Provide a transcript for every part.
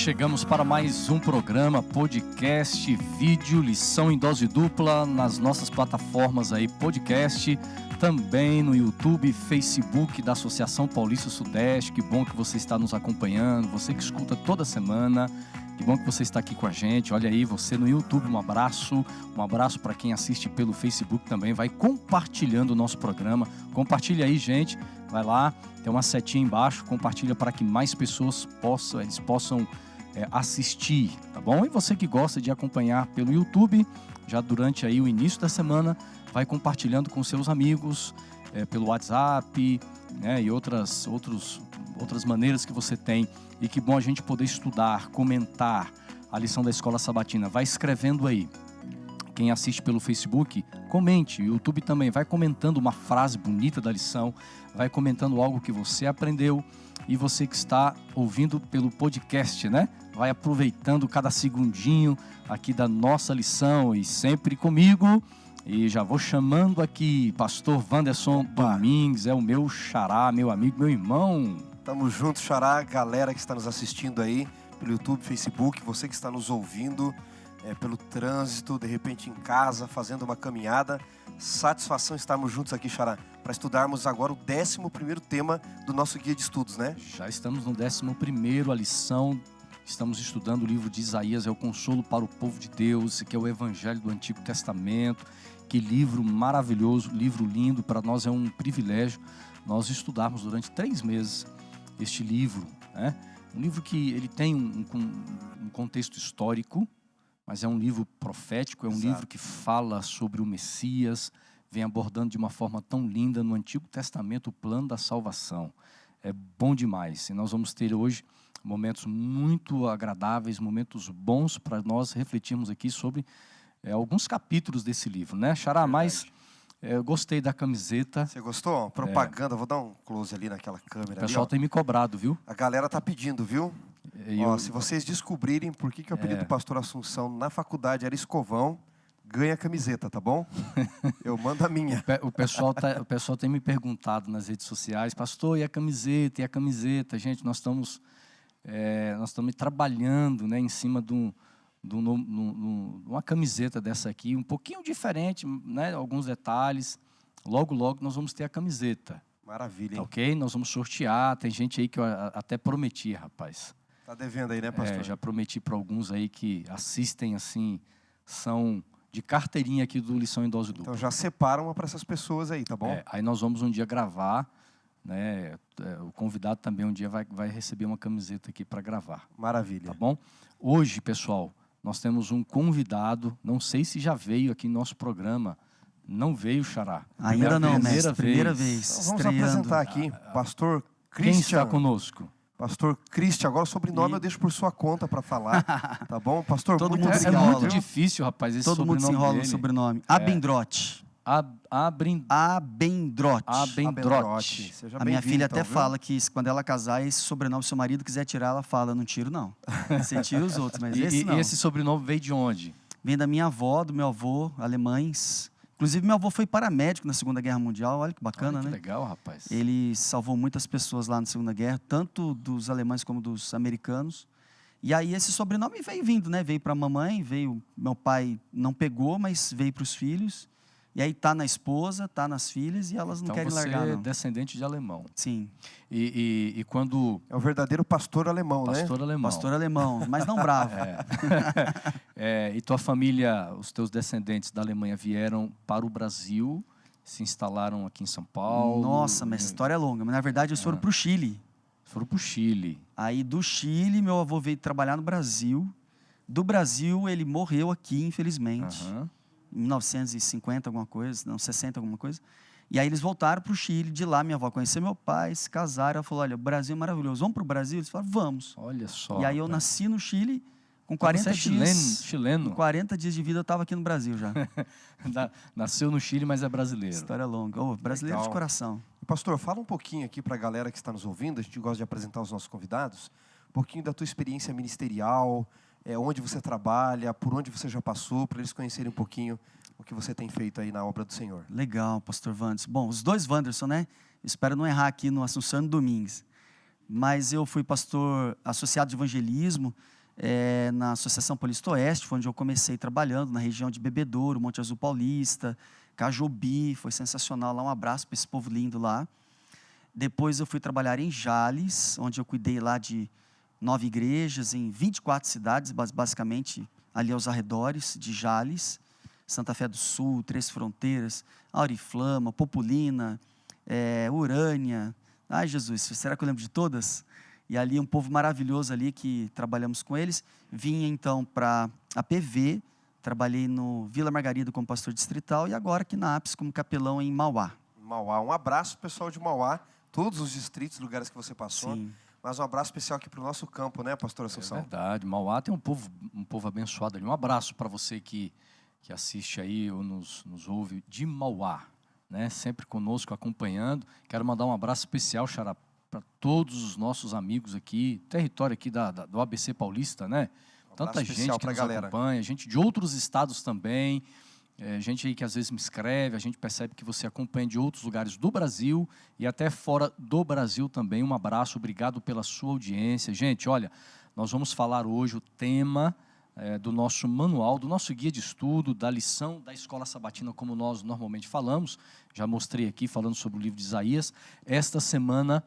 Chegamos para mais um programa, podcast, vídeo, lição em dose dupla nas nossas plataformas aí, podcast, também no YouTube, Facebook da Associação Paulista Sudeste. Que bom que você está nos acompanhando, você que escuta toda semana, que bom que você está aqui com a gente. Olha aí, você no YouTube, um abraço para quem assiste pelo Facebook também, vai compartilhando o nosso programa, compartilha aí, gente, vai lá, tem uma setinha embaixo, compartilha para que mais pessoas possam assistir, tá bom? E você que gosta de acompanhar pelo YouTube, já durante aí o início da semana, vai compartilhando com seus amigos, pelo WhatsApp, né, e outras maneiras que você tem. E que bom a gente poder estudar, comentar a lição da Escola Sabatina. Vai escrevendo aí. Quem assiste pelo Facebook, comente. O YouTube também vai comentando uma frase bonita da lição, vai comentando algo que você aprendeu. E você que está ouvindo pelo podcast, né? Vai aproveitando cada segundinho aqui da nossa lição e sempre comigo. E já vou chamando aqui Pastor Wanderson Domingues, é o meu xará, meu amigo, meu irmão. Tamo junto, xará, galera que está nos assistindo aí pelo YouTube, Facebook, você que está nos ouvindo pelo trânsito, de repente em casa, fazendo uma caminhada. Satisfação estarmos juntos aqui, xará, para estudarmos agora o 11º tema do nosso guia de estudos, né? Já estamos no 11º, a lição. Estamos estudando o livro de Isaías, é o consolo para o povo de Deus, que é o Evangelho do Antigo Testamento. Que livro maravilhoso, livro lindo, para nós é um privilégio nós estudarmos durante 3 meses este livro, né? Um livro que ele tem um contexto histórico, mas é um livro profético, é um livro que fala sobre o Messias, vem abordando de uma forma tão linda no Antigo Testamento o plano da salvação. É bom demais. E nós vamos ter hoje momentos muito agradáveis, momentos bons para nós refletirmos aqui sobre alguns capítulos desse livro, né, xará? Mas eu gostei da camiseta. Você gostou? Propaganda, vou dar um close ali naquela câmera. O pessoal tem me cobrado, viu? A galera tá pedindo, viu? Se vocês descobrirem por que o apelido do pastor Assunção na faculdade era escovão, ganha a camiseta, tá bom? Eu mando a minha. O pessoal tem me perguntado nas redes sociais, pastor, e a camiseta? E a camiseta? Gente, nós estamos trabalhando, né, em cima de uma camiseta dessa aqui, um pouquinho diferente, né, alguns detalhes. Logo nós vamos ter a camiseta. Maravilha, hein? Ok? Nós vamos sortear. Tem gente aí que eu até prometi, rapaz. Tá devendo aí, né, pastor? Já prometi para alguns aí que assistem, assim, são de carteirinha aqui do Lição em Dose Dupla. Então já separa uma para essas pessoas aí, tá bom? Aí nós vamos um dia gravar, né? O convidado também um dia vai receber uma camiseta aqui para gravar. Maravilha. Tá bom? Hoje, pessoal, nós temos um convidado, não sei se já veio aqui no nosso programa. Não veio, xará? Ainda não, mestre. Primeira vez. Então vamos apresentar aqui, pastor Christian. Quem está conosco? Pastor Christian, agora o sobrenome eu deixo por sua conta para falar, tá bom? Pastor, todo muito mundo se obrigado. enrola. É muito difícil, rapaz, esse todo sobrenome mundo se enrola dele. no sobrenome. Abendrote. Abendrote. Seja A minha filha então, até viu? fala que quando ela casar, esse sobrenome, se o marido quiser tirar, ela fala, não tiro não. Você tira os outros, mas esse não. E esse sobrenome veio de onde? Vem da minha avó, do meu avô, alemães. Inclusive, meu avô foi paramédico na Segunda Guerra Mundial, olha que bacana, Olha que né? legal, rapaz. Ele salvou muitas pessoas lá na Segunda Guerra, tanto dos alemães como dos americanos. E aí esse sobrenome veio vindo, né? Veio para a mamãe, meu pai não pegou, mas veio para os filhos. E aí tá na esposa, tá nas filhas e elas não querem largar, não. Então você é descendente de alemão. Sim. E quando... É o verdadeiro pastor alemão, Pastor alemão. Pastor alemão, mas não bravo. E tua família, os teus descendentes da Alemanha vieram para o Brasil, se instalaram aqui em São Paulo? Nossa, mas a história é longa. Mas na verdade eles foram para o Chile. Foram para o Chile. Aí do Chile, meu avô veio trabalhar no Brasil. Do Brasil, ele morreu aqui, infelizmente. Em 1950, alguma coisa, não, 60, alguma coisa. E aí eles voltaram para o Chile. De lá, minha avó conheceu meu pai, se casaram. Ela falou, olha, o Brasil é maravilhoso, vamos para o Brasil? Eles falaram, vamos. Olha só. E aí eu nasci no Chile, com 40 você é dias. chileno? Com 40 dias de vida eu estava aqui no Brasil já. Nasceu no Chile, mas é brasileiro. História longa. Brasileiro Legal. de coração. Pastor, fala um pouquinho aqui para a galera que está nos ouvindo, a gente gosta de apresentar os nossos convidados, um pouquinho da tua experiência ministerial, onde você trabalha, por onde você já passou, para eles conhecerem um pouquinho o que você tem feito aí na obra do Senhor. Legal, pastor Wanderson. Bom, os dois Wanderson, né? Espero não errar aqui no Assunção Domingues. mas eu fui pastor associado de evangelismo na Associação Paulista Oeste, foi onde eu comecei trabalhando, na região de Bebedouro, Monte Azul Paulista, Cajobi, foi sensacional lá, um abraço para esse povo lindo lá. Depois eu fui trabalhar em Jales, onde eu cuidei lá de 9 igrejas, em 24 cidades, basicamente ali aos arredores de Jales, Santa Fé do Sul, Três Fronteiras, Auriflama, Populina, Urânia. Ai, Jesus, será que eu lembro de todas? E ali um povo maravilhoso ali que trabalhamos com eles. Vim então para a PV, trabalhei no Vila Margarida como pastor distrital e agora aqui na APS como capelão em Mauá. Mauá, um abraço pessoal de Mauá, todos os distritos, lugares que você passou. Sim. Mas um abraço especial aqui para o nosso campo, né, pastor Assunção? É verdade, Mauá tem um povo abençoado ali. Um abraço para você que assiste aí ou nos ouve de Mauá, né? Sempre conosco, acompanhando. Quero mandar um abraço especial, Xará, para todos os nossos amigos aqui, território aqui do ABC Paulista, né? Tanta gente que nos acompanha, gente de outros estados também, gente aí que às vezes me escreve, a gente percebe que você acompanha de outros lugares do Brasil e até fora do Brasil também. Um abraço, obrigado pela sua audiência. Gente, olha, nós vamos falar hoje o tema do nosso manual, do nosso guia de estudo, da lição da Escola Sabatina, como nós normalmente falamos. Já mostrei aqui, falando sobre o livro de Isaías. Esta semana,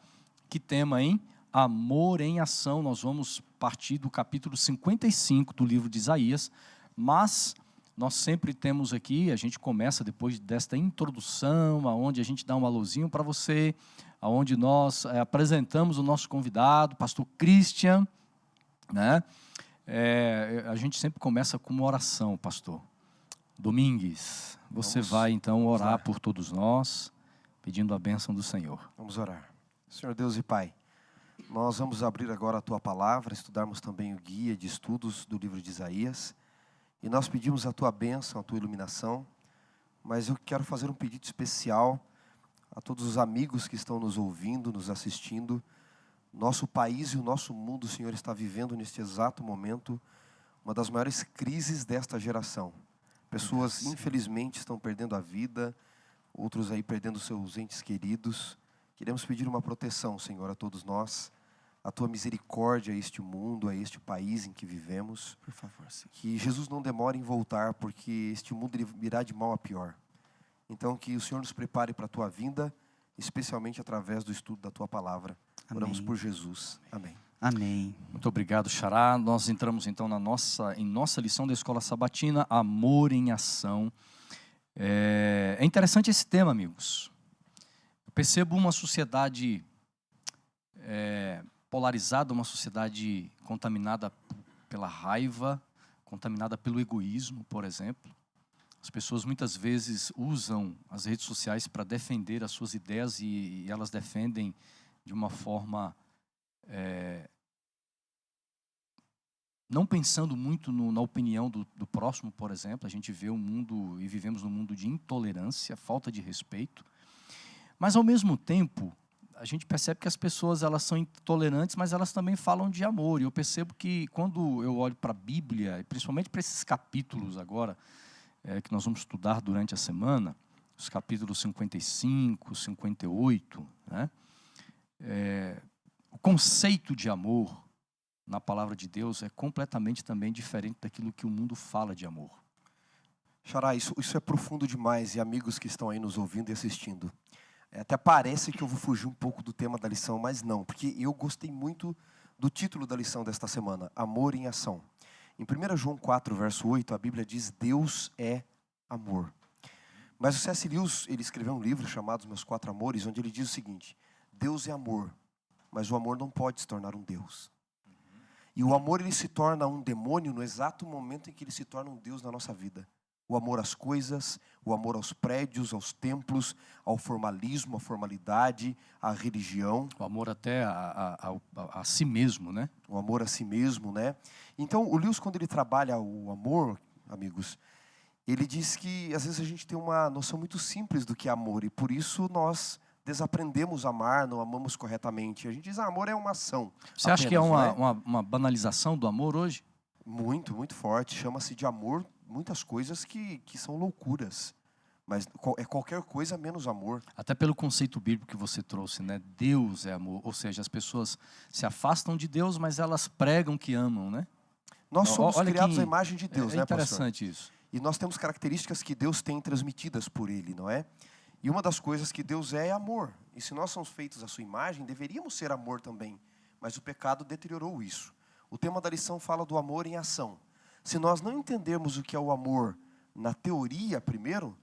que tema, hein? Amor em ação. Nós vamos partir do capítulo 55 do livro de Isaías, mas nós sempre temos aqui, a gente começa depois desta introdução, onde a gente dá um alôzinho para você, onde nós apresentamos o nosso convidado, pastor Christian, né? A gente sempre começa com uma oração, pastor Domingues. Você vai então orar por todos nós, pedindo a bênção do Senhor. Vamos orar. Senhor Deus e Pai, nós vamos abrir agora a Tua Palavra, estudarmos também o guia de estudos do livro de Isaías, e nós pedimos a Tua bênção, a Tua iluminação, mas eu quero fazer um pedido especial a todos os amigos que estão nos ouvindo, nos assistindo. Nosso país e o nosso mundo, Senhor, está vivendo neste exato momento uma das maiores crises desta geração. Pessoas, infelizmente, estão perdendo a vida, outros aí perdendo seus entes queridos. Queremos pedir uma proteção, Senhor, a todos nós, a Tua misericórdia a este mundo, a este país em que vivemos. Por favor, Senhor. Que Jesus não demore em voltar, porque este mundo irá de mal a pior. Então, que o Senhor nos prepare para a Tua vinda, especialmente através do estudo da Tua Palavra. Amém. Oramos por Jesus. Amém. Amém. Muito obrigado, Xará. Nós entramos então em nossa lição da Escola Sabatina, Amor em Ação. É interessante esse tema, amigos. Eu percebo uma sociedade polarizada, uma sociedade contaminada pela raiva, contaminada pelo egoísmo, por exemplo. As pessoas muitas vezes usam as redes sociais para defender as suas ideias e elas defendem de uma forma não pensando muito na opinião do próximo, por exemplo. A gente vê o mundo e vivemos num mundo de intolerância, falta de respeito. Mas, ao mesmo tempo, a gente percebe que as pessoas elas são intolerantes, mas elas também falam de amor. E eu percebo que, quando eu olho para a Bíblia, e principalmente para esses capítulos agora, que nós vamos estudar durante a semana, os capítulos 55, 58, né? O conceito de amor na palavra de Deus é completamente também diferente daquilo que o mundo fala de amor. Xará, isso é profundo demais, e amigos que estão aí nos ouvindo e assistindo. Até parece que eu vou fugir um pouco do tema da lição, mas não, porque eu gostei muito do título da lição desta semana, Amor em Ação. Em 1 João 4, verso 8, a Bíblia diz, Deus é amor. Mas o C.S. Lewis, ele escreveu um livro chamado Os Meus 4 Amores, onde ele diz o seguinte, Deus é amor, mas o amor não pode se tornar um Deus. E o amor, ele se torna um demônio no exato momento em que ele se torna um Deus na nossa vida. O amor às coisas, o amor aos prédios, aos templos, ao formalismo, à formalidade, à religião. O amor até a si mesmo, né? O amor a si mesmo, né? Então, o Lewis, quando ele trabalha o amor, amigos, ele diz que às vezes a gente tem uma noção muito simples do que é amor, e por isso nós desaprendemos a amar, não amamos corretamente. A gente diz, amor é uma ação. Você acha que é uma banalização do amor hoje? Muito, muito forte. Chama-se de amor muitas coisas que são loucuras. Mas é qualquer coisa menos amor. Até pelo conceito bíblico que você trouxe, né? Deus é amor. Ou seja, as pessoas se afastam de Deus, mas elas pregam que amam, né? Nós somos criados à imagem de Deus, né, pastor? É interessante isso. E nós temos características que Deus tem transmitidas por Ele, não é? E uma das coisas que Deus é amor. E se nós somos feitos à sua imagem, deveríamos ser amor também. Mas o pecado deteriorou isso. O tema da lição fala do amor em ação. Se nós não entendermos o que é o amor na teoria primeiro,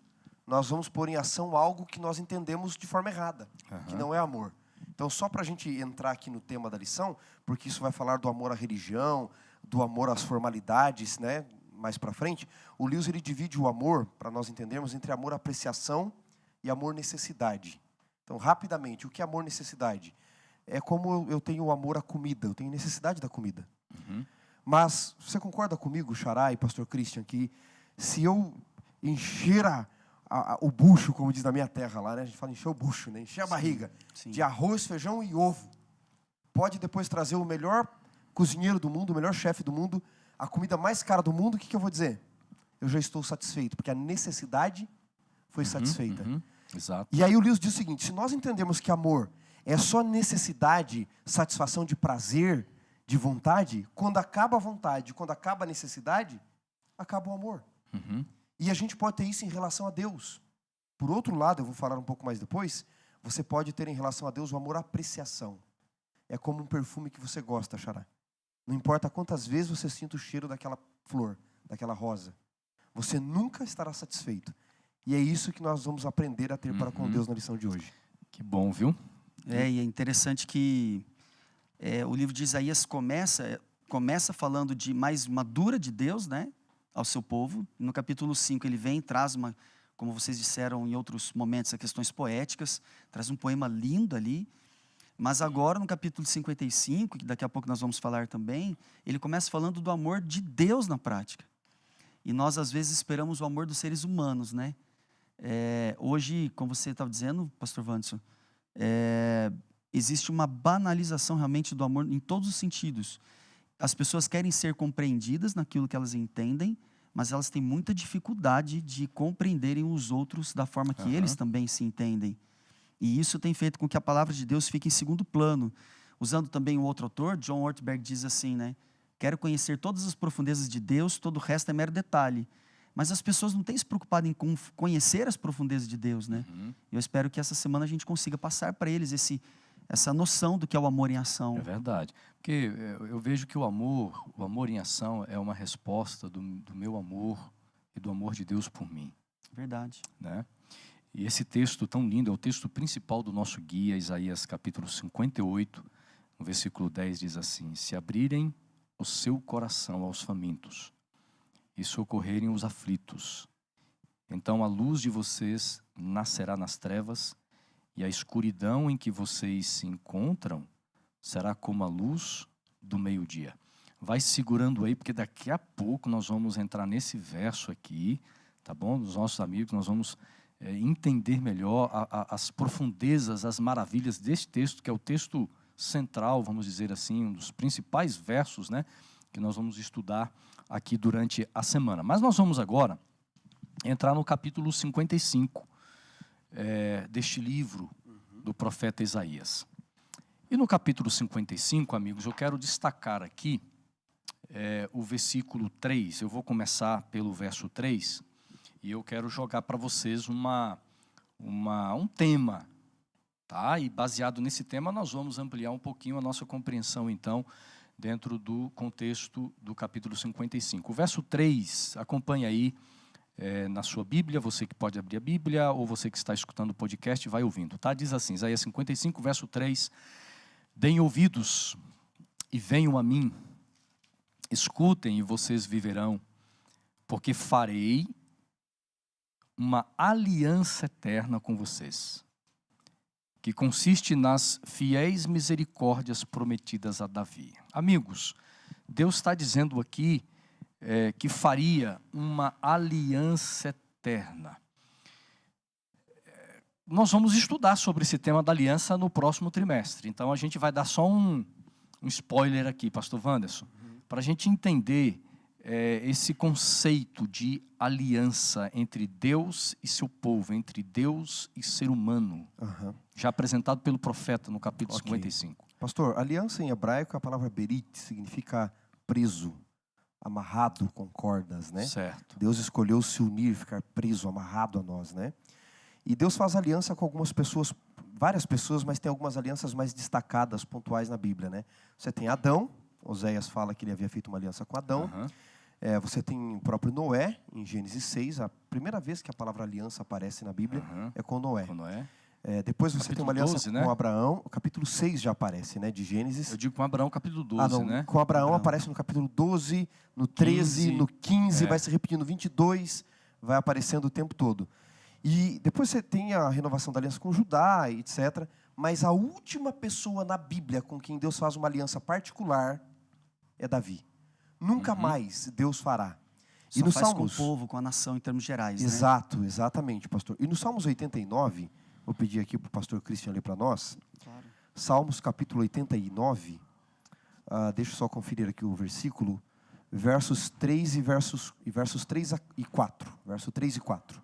nós vamos pôr em ação algo que nós entendemos de forma errada, que não é amor. Então, só para a gente entrar aqui no tema da lição, porque isso vai falar do amor à religião, do amor às formalidades, né? Mais para frente, o Lewis ele divide o amor, para nós entendermos, entre amor à apreciação e amor necessidade. Então, rapidamente, o que é amor necessidade? É como eu tenho o amor à comida, eu tenho necessidade da comida. Mas, você concorda comigo, Xará e pastor Christian, que se eu encher o bucho, como diz na minha terra lá, né? A gente fala encher o bucho, né? Encher a barriga de arroz, feijão e ovo. Pode depois trazer o melhor cozinheiro do mundo, o melhor chefe do mundo, a comida mais cara do mundo, o que eu vou dizer? Eu já estou satisfeito, porque a necessidade foi satisfeita. Exato. E aí o Lewis diz o seguinte, se nós entendemos que amor é só necessidade, satisfação de prazer, de vontade, quando acaba a vontade, quando acaba a necessidade, acaba o amor. E a gente pode ter isso em relação a Deus. Por outro lado, eu vou falar um pouco mais depois, você pode ter em relação a Deus o amor à apreciação. É como um perfume que você gosta, Xará. Não importa quantas vezes você sinta o cheiro daquela flor, daquela rosa. Você nunca estará satisfeito. E é isso que nós vamos aprender a ter para com Deus na lição de hoje. Que bom, viu? E é interessante que o livro de Isaías começa falando de mais uma dura de Deus, né? Ao seu povo. No capítulo 5 ele vem e traz como vocês disseram em outros momentos, questões poéticas, traz um poema lindo ali. Mas agora no capítulo 55, que daqui a pouco nós vamos falar também, ele começa falando do amor de Deus na prática. E nós às vezes esperamos o amor dos seres humanos, né? Hoje, como você estava dizendo, pastor Wanderson, existe uma banalização realmente do amor em todos os sentidos. As pessoas querem ser compreendidas naquilo que elas entendem, mas elas têm muita dificuldade de compreenderem os outros da forma que eles também se entendem. E isso tem feito com que a palavra de Deus fique em segundo plano. Usando também um outro autor, John Ortberg diz assim, né? Quero conhecer todas as profundezas de Deus, todo o resto é mero detalhe. Mas as pessoas não têm se preocupado em conhecer as profundezas de Deus, né? Eu espero que essa semana a gente consiga passar para eles essa noção do que é o amor em ação. É verdade. Porque eu vejo que o amor em ação é uma resposta do meu amor e do amor de Deus por mim. Verdade. Né? E esse texto tão lindo é o texto principal do nosso guia, Isaías capítulo 58, no versículo 10 diz assim: se abrirem o seu coração aos famintos e socorrerem os aflitos, então a luz de vocês nascerá nas trevas e a escuridão em que vocês se encontram será como a luz do meio-dia. Vai segurando aí, porque daqui a pouco nós vamos entrar nesse verso aqui, tá bom? Dos nossos amigos, nós vamos entender melhor as profundezas, as maravilhas desse texto, que é o texto central, vamos dizer assim, um dos principais versos, né, que nós vamos estudar aqui durante a semana. Mas nós vamos agora entrar no capítulo 55 deste livro do profeta Isaías. E no capítulo 55, amigos, eu quero destacar aqui o versículo 3. Eu vou começar pelo verso 3 e eu quero jogar para vocês um tema, tá? E baseado nesse tema nós vamos ampliar um pouquinho a nossa compreensão, então, dentro do contexto do capítulo 55. O verso 3, acompanha aí na sua Bíblia, você que pode abrir a Bíblia, ou você que está escutando o podcast, vai ouvindo, tá? Diz assim, Isaías 55, verso 3, deem ouvidos e venham a mim, escutem e vocês viverão, porque farei uma aliança eterna com vocês, que consiste nas fiéis misericórdias prometidas a Davi. Amigos, Deus está dizendo aqui que faria uma aliança eterna. Nós vamos estudar sobre esse tema da aliança no próximo trimestre, então a gente vai dar só um spoiler aqui, pastor Wanderson, para a gente entender esse conceito de aliança entre Deus e seu povo, entre Deus e ser humano, já apresentado pelo profeta no capítulo 55. Pastor, aliança em hebraico, a palavra berit significa preso, amarrado com cordas, né? Certo. Deus escolheu se unir, ficar preso, amarrado a nós, né? E Deus faz aliança com algumas pessoas, várias pessoas, mas tem algumas alianças mais destacadas, pontuais na Bíblia, né? Você tem Adão, Oséias fala que ele havia feito uma aliança com Adão. Você tem o próprio Noé, em Gênesis 6, a primeira vez que a palavra aliança aparece na Bíblia é com Noé. Depois você tem uma aliança 12, com Abraão, o capítulo 6 já aparece, né, de Gênesis. Eu digo com Abraão, capítulo 12, né? Com Abraão aparece no capítulo 12, no 13, 15, no 15, vai se repetindo no 22, vai aparecendo o tempo todo. E depois você tem a renovação da aliança com Judá, etc. Mas a última pessoa na Bíblia com quem Deus faz uma aliança particular é Davi. Nunca mais Deus fará. Só e no faz Salmos, com o povo, com a nação em termos gerais. Exato, né? Exatamente, pastor. E no Salmos 89, vou pedir aqui para o pastor Christian ler para nós. Claro. Salmos capítulo 89, deixa eu só conferir aqui o versículo, versos 3 e versos 3 e 4. Verso 3 e 4.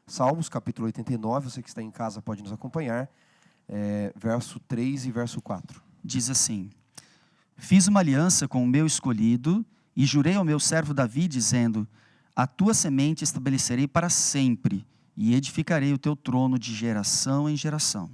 Salmos capítulo 89, você que está em casa pode nos acompanhar, verso 3 e verso 4. Diz assim: fiz uma aliança com o meu escolhido e jurei ao meu servo Davi, dizendo: a tua semente estabelecerei para sempre e edificarei o teu trono de geração em geração.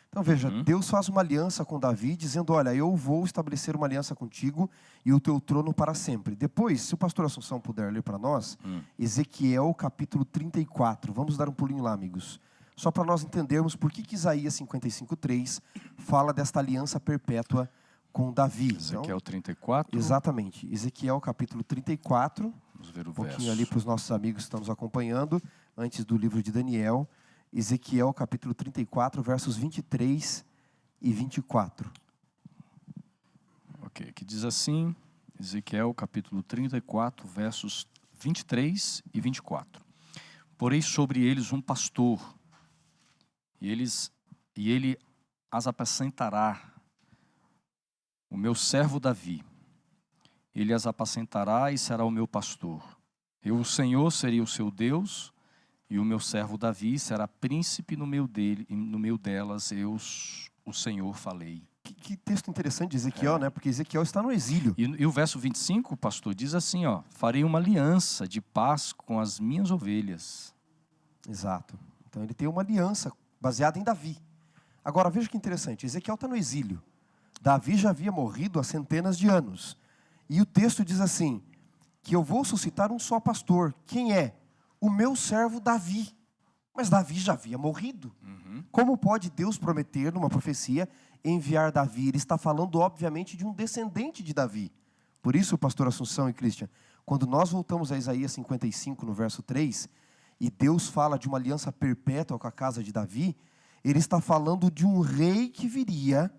Então veja, Deus faz uma aliança com Davi, dizendo: olha, eu vou estabelecer uma aliança contigo e o teu trono para sempre. Depois, se o pastor Assunção puder ler para nós, Ezequiel capítulo 34. Vamos dar um pulinho lá, amigos. Só para nós entendermos por que Isaías 55:3 fala desta aliança perpétua com Davi. Ezequiel 34? Exatamente. Ezequiel capítulo 34. Vamos ver o pouquinho ali para os nossos amigos que estão nos acompanhando, antes do livro de Daniel. Ezequiel capítulo 34, versos 23 e 24. Ok, que diz assim, Ezequiel capítulo 34, versos 23 e 24. Porei sobre eles um pastor, e ele as apacentará, o meu servo Davi. Ele as apacentará e será o meu pastor. Eu, o Senhor, serei o seu Deus, e o meu servo Davi será príncipe no meio delas, eu, o Senhor, falei. Que texto interessante de Ezequiel, né? Porque Ezequiel está no exílio. E o verso 25, pastor, diz assim, farei uma aliança de paz com as minhas ovelhas. Exato. Então ele tem uma aliança baseada em Davi. Agora, veja que interessante, Ezequiel está no exílio. Davi já havia morrido há centenas de anos. E o texto diz assim, que eu vou suscitar um só pastor. Quem é? O meu servo Davi. Mas Davi já havia morrido. Como pode Deus prometer, numa profecia, enviar Davi? Ele está falando, obviamente, de um descendente de Davi. Por isso, pastor Assunção e Christian, quando nós voltamos a Isaías 55, no verso 3, e Deus fala de uma aliança perpétua com a casa de Davi, ele está falando de um rei que viria,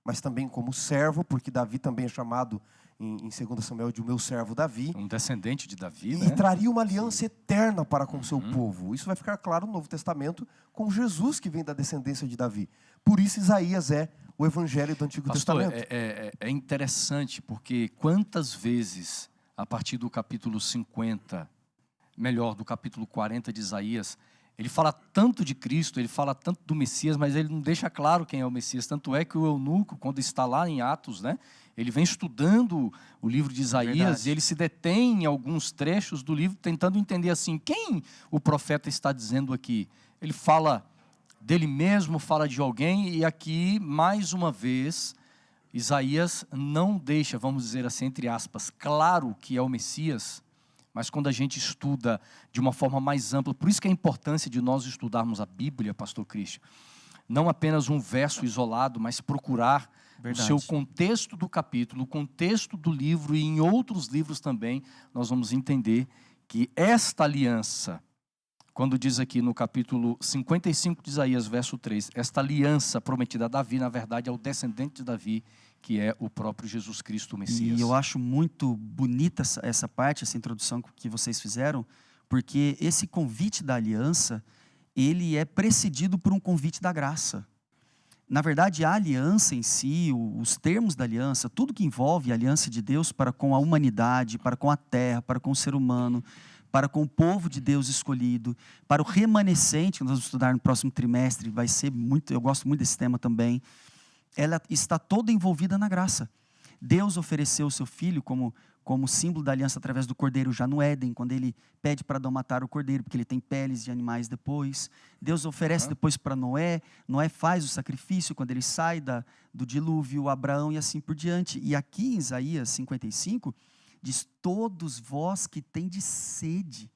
mas também como servo, porque Davi também é chamado em 2 Samuel de o meu servo Davi. Um descendente de Davi, né? E traria uma aliança eterna para com o seu povo. Isso vai ficar claro no Novo Testamento com Jesus que vem da descendência de Davi. Por isso Isaías é o evangelho do Antigo Testamento. É interessante porque quantas vezes, a partir do capítulo 50, melhor, do capítulo 40 de Isaías, ele fala tanto de Cristo, ele fala tanto do Messias, mas ele não deixa claro quem é o Messias. Tanto é que o eunuco, quando está lá em Atos, né, ele vem estudando o livro de Isaías e ele se detém em alguns trechos do livro, tentando entender assim, quem o profeta está dizendo aqui. Ele fala dele mesmo, fala de alguém, e aqui, mais uma vez, Isaías não deixa, vamos dizer assim, entre aspas, claro que é o Messias, mas quando a gente estuda de uma forma mais ampla, por isso que é a importância de nós estudarmos a Bíblia, pastor Christian, não apenas um verso isolado, mas procurar o seu contexto do capítulo, o contexto do livro, e em outros livros também, nós vamos entender que esta aliança, quando diz aqui no capítulo 55 de Isaías, verso 3, esta aliança prometida a Davi, na verdade é o descendente de Davi, que é o próprio Jesus Cristo, o Messias. E eu acho muito bonita essa parte, essa introdução que vocês fizeram, porque esse convite da aliança, ele é precedido por um convite da graça. Na verdade, a aliança em si, os termos da aliança, tudo que envolve a aliança de Deus para com a humanidade, para com a terra, para com o ser humano, para com o povo de Deus escolhido, para o remanescente, que nós vamos estudar no próximo trimestre, vai ser muito, eu gosto muito desse tema também, ela está toda envolvida na graça. Deus ofereceu o seu filho como símbolo da aliança através do cordeiro já no Éden, quando ele pede para Adão matar o cordeiro, porque ele tem peles de animais depois. Deus oferece depois para Noé. Noé faz o sacrifício quando ele sai do dilúvio, Abraão e assim por diante. E aqui em Isaías 55, diz: todos vós que tendes sede,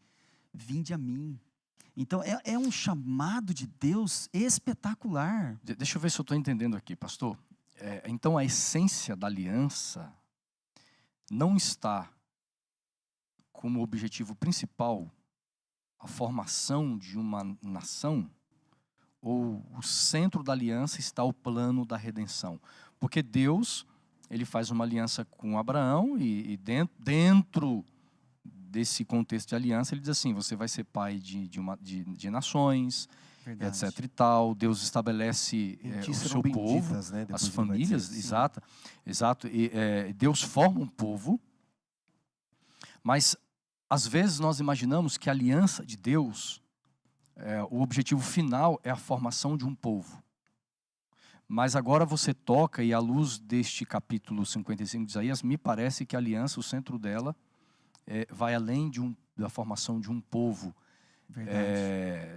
vinde a mim. Então é um chamado de Deus espetacular. Deixa eu ver se eu estou entendendo aqui, pastor. Então a essência da aliança não está como objetivo principal a formação de uma nação, ou o centro da aliança está o plano da redenção? Porque Deus, ele faz uma aliança com Abraão e dentro desse contexto de aliança, ele diz assim: você vai ser pai de nações, Verdade. etc e tal. Deus estabelece o seu povo, né? as famílias, exato. E Deus forma um povo, mas às vezes nós imaginamos que a aliança de Deus, o objetivo final é a formação de um povo. Mas agora você toca, e à luz deste capítulo 55 de Isaías, me parece que a aliança, o centro dela, vai além da formação de um povo,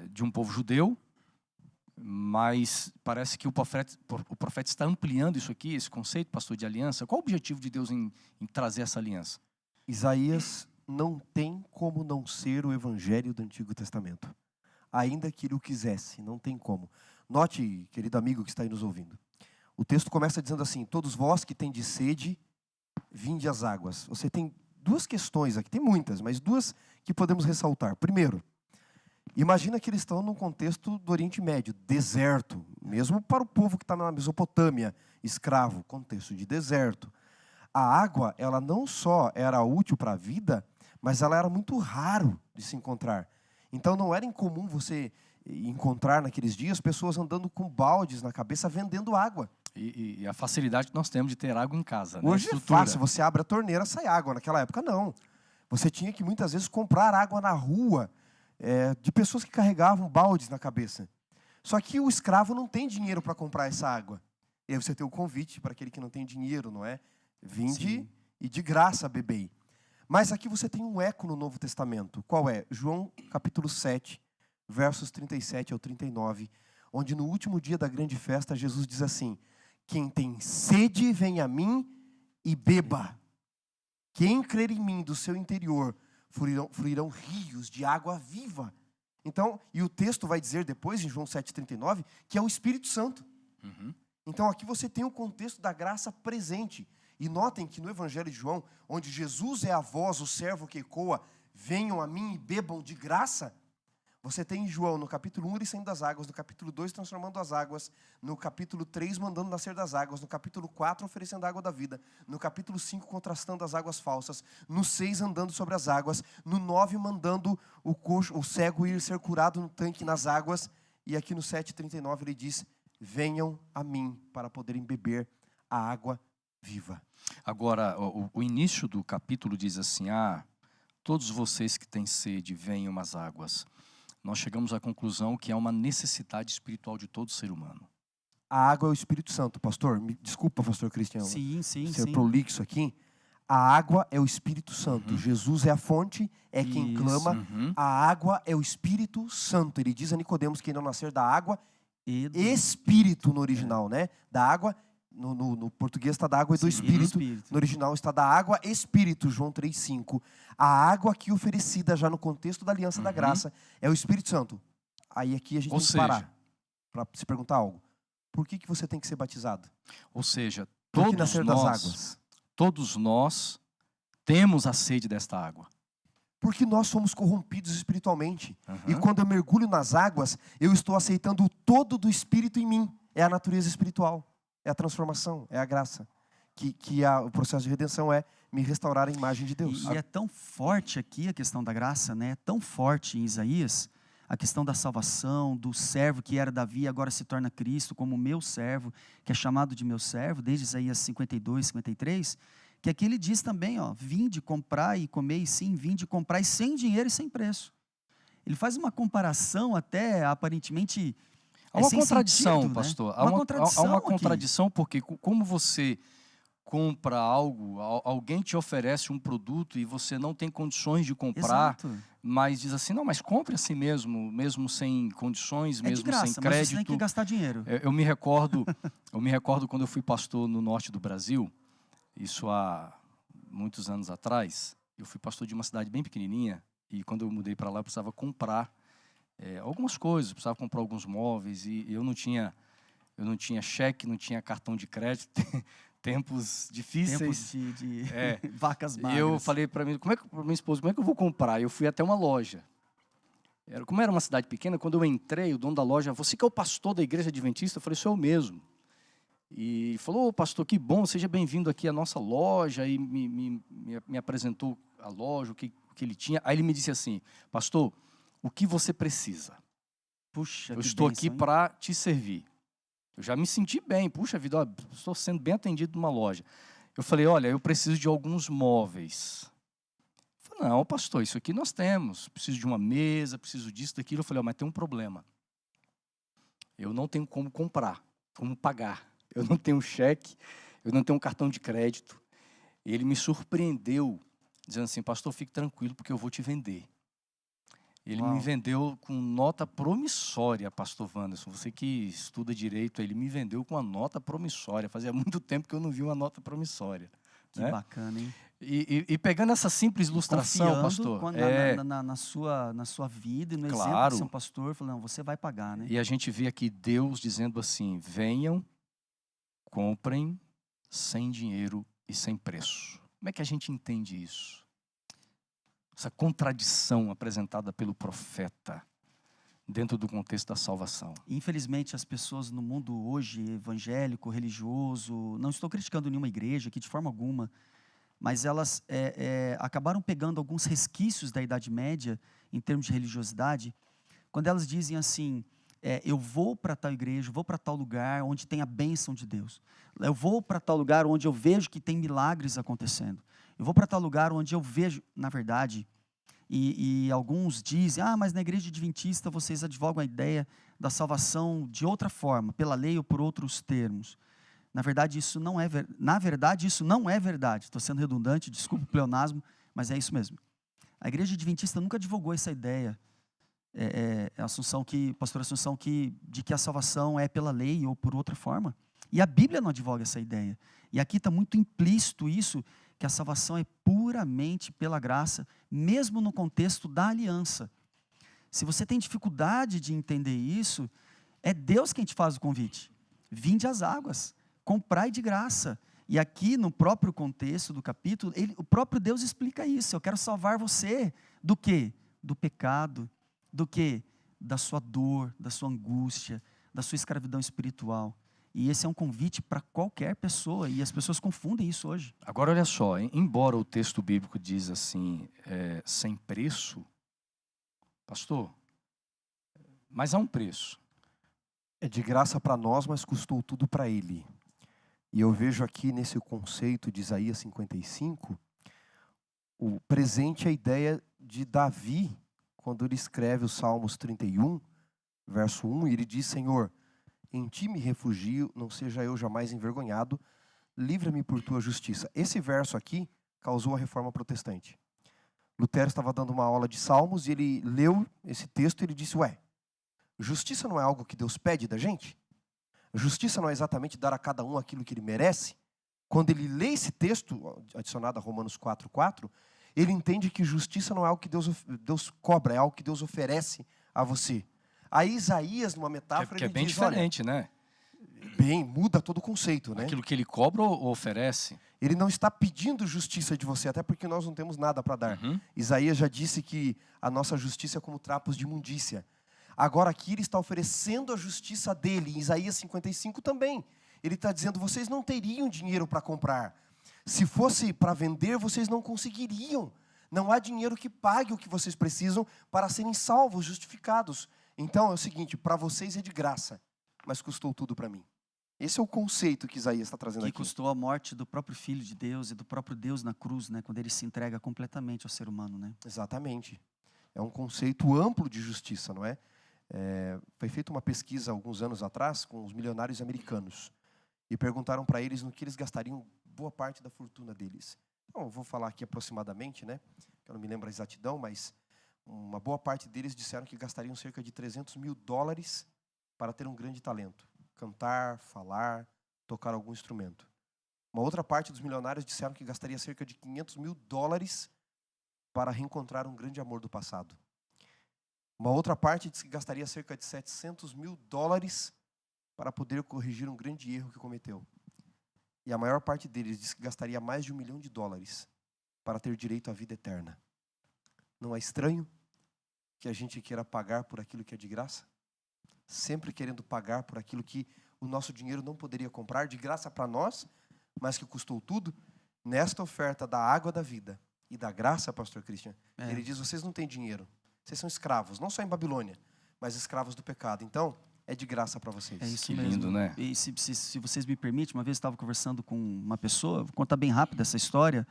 de um povo judeu, mas parece que o profeta está ampliando isso aqui, esse conceito, pastor, de aliança. Qual o objetivo de Deus em trazer essa aliança? Isaías não tem como não ser o evangelho do Antigo Testamento. Ainda que ele o quisesse, não tem como. Note, querido amigo que está aí nos ouvindo, o texto começa dizendo assim: todos vós que tendes sede, vinde às águas. Você tem duas questões aqui, tem muitas, mas duas que podemos ressaltar. Primeiro, imagina que eles estão num contexto do Oriente Médio, deserto, mesmo para o povo que está na Mesopotâmia, escravo, contexto de deserto. A água, ela não só era útil para a vida, mas ela era muito raro de se encontrar. Então não era incomum você encontrar naqueles dias pessoas andando com baldes na cabeça vendendo água. E a facilidade que nós temos de ter água em casa. Hoje né? é fácil, você abre a torneira, sai água. Naquela época não. Você tinha que muitas vezes comprar água na rua, de pessoas que carregavam baldes na cabeça. Só que o escravo não tem dinheiro para comprar essa água. E aí você tem o convite para aquele que não tem dinheiro, não é? Vinde Sim. e de graça bebei. Mas aqui você tem um eco no Novo Testamento. Qual é? João capítulo 7, versos 37 ao 39, onde no último dia da grande festa, Jesus diz assim: quem tem sede, vem a mim e beba. Quem crer em mim, do seu interior, fluirão rios de água viva. Então, e o texto vai dizer depois, em João 7,39, que é o Espírito Santo. Uhum. Então, aqui você tem o contexto da graça presente. E notem que no Evangelho de João, onde Jesus é a voz, o servo que ecoa, venham a mim e bebam de graça, você tem em João, no capítulo 1, ele saindo das águas, no capítulo 2, transformando as águas, no capítulo 3, mandando nascer das águas, no capítulo 4, oferecendo a água da vida, no capítulo 5, contrastando as águas falsas, no 6, andando sobre as águas, no 9, mandando o cego ir ser curado no tanque nas águas, e aqui no 7,39 ele diz: venham a mim para poderem beber a água viva. Agora, o início do capítulo diz assim: todos vocês que têm sede, venham às águas. Nós chegamos à conclusão que é uma necessidade espiritual de todo ser humano. A água é o Espírito Santo, pastor. Me desculpa, pastor Cristiano. Sim. Ser prolixo aqui. A água é o Espírito Santo. Jesus é a fonte, é quem clama. A água é o Espírito Santo. Ele diz a Nicodemos que não nascer da água e do Espírito no original, né? Da água, no português está da água e do Espírito. No original está da água Espírito, João 3,5. A água aqui oferecida já no contexto da aliança da graça é o Espírito Santo. Aí aqui a gente tem que parar para se perguntar algo. Por que você tem que ser batizado? Ou seja, todos nós temos a sede desta água. Porque nós somos corrompidos espiritualmente. E quando eu mergulho nas águas, eu estou aceitando o todo do Espírito em mim. É a natureza espiritual, é a transformação, é a graça. O processo de redenção é me restaurar a imagem de Deus. E é tão forte aqui a questão da graça, né? É tão forte em Isaías. a questão da salvação, do servo que era Davi, agora se torna Cristo como meu servo, que é chamado de meu servo, desde Isaías 52, 53, que aqui ele diz também, ó, vinde comprar e comer, e sim, vinde comprar sem dinheiro e sem preço. Ele faz uma comparação até aparentemente há uma sem contradição, sentido, pastor. Né? Há uma contradição contradição porque como você compra algo, alguém te oferece um produto e você não tem condições de comprar, Exato. mas diz assim, não, mas compre assim mesmo, mesmo sem condições, mesmo de graça, sem crédito. Mas você tem que gastar dinheiro. Eu me recordo quando eu fui pastor no norte do Brasil, isso há muitos anos atrás. Eu fui pastor de uma cidade bem pequenininha e quando eu mudei para lá eu precisava comprar algumas coisas, precisava comprar alguns móveis e eu não tinha cheque, não tinha cartão de crédito. Tempos difíceis. Tempos de vacas magras. E eu falei para minha esposa, como é que eu vou comprar? Eu fui até uma loja. Como era uma cidade pequena, quando eu entrei, o dono da loja, você que é o pastor da igreja adventista? Eu falei, sou eu mesmo. E falou, pastor, que bom, seja bem-vindo aqui à nossa loja. E me apresentou a loja, o que ele tinha. Aí ele me disse assim, pastor, o que você precisa? Puxa, eu estou aqui para te servir. Eu já me senti bem, puxa vida, ó, estou sendo bem atendido numa loja. Eu falei, olha, eu preciso de alguns móveis. Ele falou, não, pastor, isso aqui nós temos. Preciso de uma mesa, preciso disso, daquilo. Eu falei, mas tem um problema. Eu não tenho como comprar, como pagar. Eu não tenho cheque, eu não tenho um cartão de crédito. Ele me surpreendeu, dizendo assim, pastor, fique tranquilo, porque eu vou te vender. Ele me vendeu com nota promissória, pastor Wanderson. Você que estuda direito, ele me vendeu com uma nota promissória. Fazia muito tempo que eu não vi uma nota promissória. Que bacana, hein? E pegando essa simples ilustração, pastor... Na sua vida e no claro, exemplo de ser um pastor, falando, não, você vai pagar, né? E a gente vê aqui Deus dizendo assim, venham, comprem sem dinheiro e sem preço. Como é que a gente entende isso? Essa contradição apresentada pelo profeta dentro do contexto da salvação. Infelizmente, as pessoas no mundo hoje, evangélico, religioso, não estou criticando nenhuma igreja aqui de forma alguma, mas elas acabaram pegando alguns resquícios da Idade Média, em termos de religiosidade, quando elas dizem assim, eu vou para tal igreja, vou para tal lugar onde tem a bênção de Deus. Eu vou para tal lugar onde eu vejo que tem milagres acontecendo. Eu vou para tal lugar onde eu vejo, na verdade, e alguns dizem, mas na igreja adventista vocês advogam a ideia da salvação de outra forma, pela lei ou por outros termos. Na verdade, isso não é verdade. Estou sendo redundante, desculpa o pleonasmo, mas é isso mesmo. A igreja adventista nunca advogou essa ideia, pastor Assunção, de que a salvação é pela lei ou por outra forma. E a Bíblia não advoga essa ideia. E aqui está muito implícito isso, que a salvação é puramente pela graça, mesmo no contexto da aliança. Se você tem dificuldade de entender isso, é Deus quem te faz o convite. Vinde às águas, comprai de graça. E aqui, no próprio contexto do capítulo, o próprio Deus explica isso. Eu quero salvar você do quê? Do pecado. Do quê? Da sua dor, da sua angústia, da sua escravidão espiritual. E esse é um convite para qualquer pessoa, e as pessoas confundem isso hoje. Agora, olha só, embora o texto bíblico diz assim, sem preço, pastor, mas há um preço. É de graça para nós, mas custou tudo para ele. E eu vejo aqui nesse conceito de Isaías 55, o presente é a ideia de Davi, quando ele escreve os Salmos 31, verso 1, e ele diz, Senhor, em ti me refugio, não seja eu jamais envergonhado, livra-me por tua justiça. Esse verso aqui causou a reforma protestante. Lutero estava dando uma aula de Salmos e ele leu esse texto e ele disse, justiça não é algo que Deus pede da gente? Justiça não é exatamente dar a cada um aquilo que ele merece? Quando ele lê esse texto, adicionado a Romanos 4:4, ele entende que justiça não é algo que Deus cobra, é algo que Deus oferece a você. Aí Isaías, numa metáfora, que é bem diferente, né? Bem, muda todo o conceito, né? Aquilo que ele cobra ou oferece. Ele não está pedindo justiça de você, até porque nós não temos nada para dar. Isaías já disse que a nossa justiça é como trapos de imundícia. Agora aqui ele está oferecendo a justiça dele. Em Isaías 55 também. Ele está dizendo, vocês não teriam dinheiro para comprar. Se fosse para vender, vocês não conseguiriam. Não há dinheiro que pague o que vocês precisam para serem salvos, justificados. Então é o seguinte, para vocês é de graça, mas custou tudo para mim. Esse é o conceito que Isaías está trazendo aqui. Que custou a morte do próprio Filho de Deus e do próprio Deus na cruz, né? Quando ele se entrega completamente ao ser humano, né? Exatamente. É um conceito amplo de justiça, não é? Foi feita uma pesquisa alguns anos atrás com os milionários americanos e perguntaram para eles no que eles gastariam boa parte da fortuna deles. Então, eu vou falar aqui aproximadamente, né? Eu não me lembro a exatidão, mas uma boa parte deles disseram que gastariam cerca de $300 mil para ter um grande talento. Cantar, falar, tocar algum instrumento. Uma outra parte dos milionários disseram que gastaria cerca de $500 mil para reencontrar um grande amor do passado. Uma outra parte disse que gastaria cerca de $700 mil para poder corrigir um grande erro que cometeu. E a maior parte deles disse que gastaria mais de $1 milhão para ter direito à vida eterna. Não é estranho que a gente queira pagar por aquilo que é de graça? Sempre querendo pagar por aquilo que o nosso dinheiro não poderia comprar, de graça para nós, mas que custou tudo. Nesta oferta da água da vida e da graça, pastor Christian, ele diz, vocês não têm dinheiro, vocês são escravos, não só em Babilônia, mas escravos do pecado. Então, é de graça para vocês. É isso que mesmo. Lindo, né? E se vocês me permitem, uma vez eu estava conversando com uma pessoa, vou contar bem rápido essa história,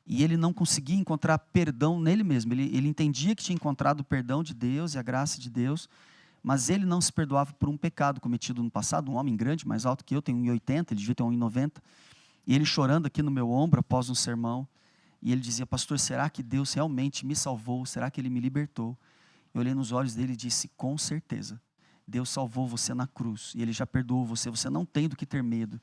e ele não conseguia encontrar perdão nele mesmo. Ele entendia que tinha encontrado o perdão de Deus e a graça de Deus, mas ele não se perdoava por um pecado cometido no passado. Um homem grande, mais alto que eu, tem 1,80, ele devia ter 1,90. E ele chorando aqui no meu ombro após um sermão. E ele dizia, pastor, será que Deus realmente me salvou? Será que Ele me libertou? Eu olhei nos olhos dele e disse, com certeza. Deus salvou você na cruz. E Ele já perdoou você. Você não tem do que ter medo.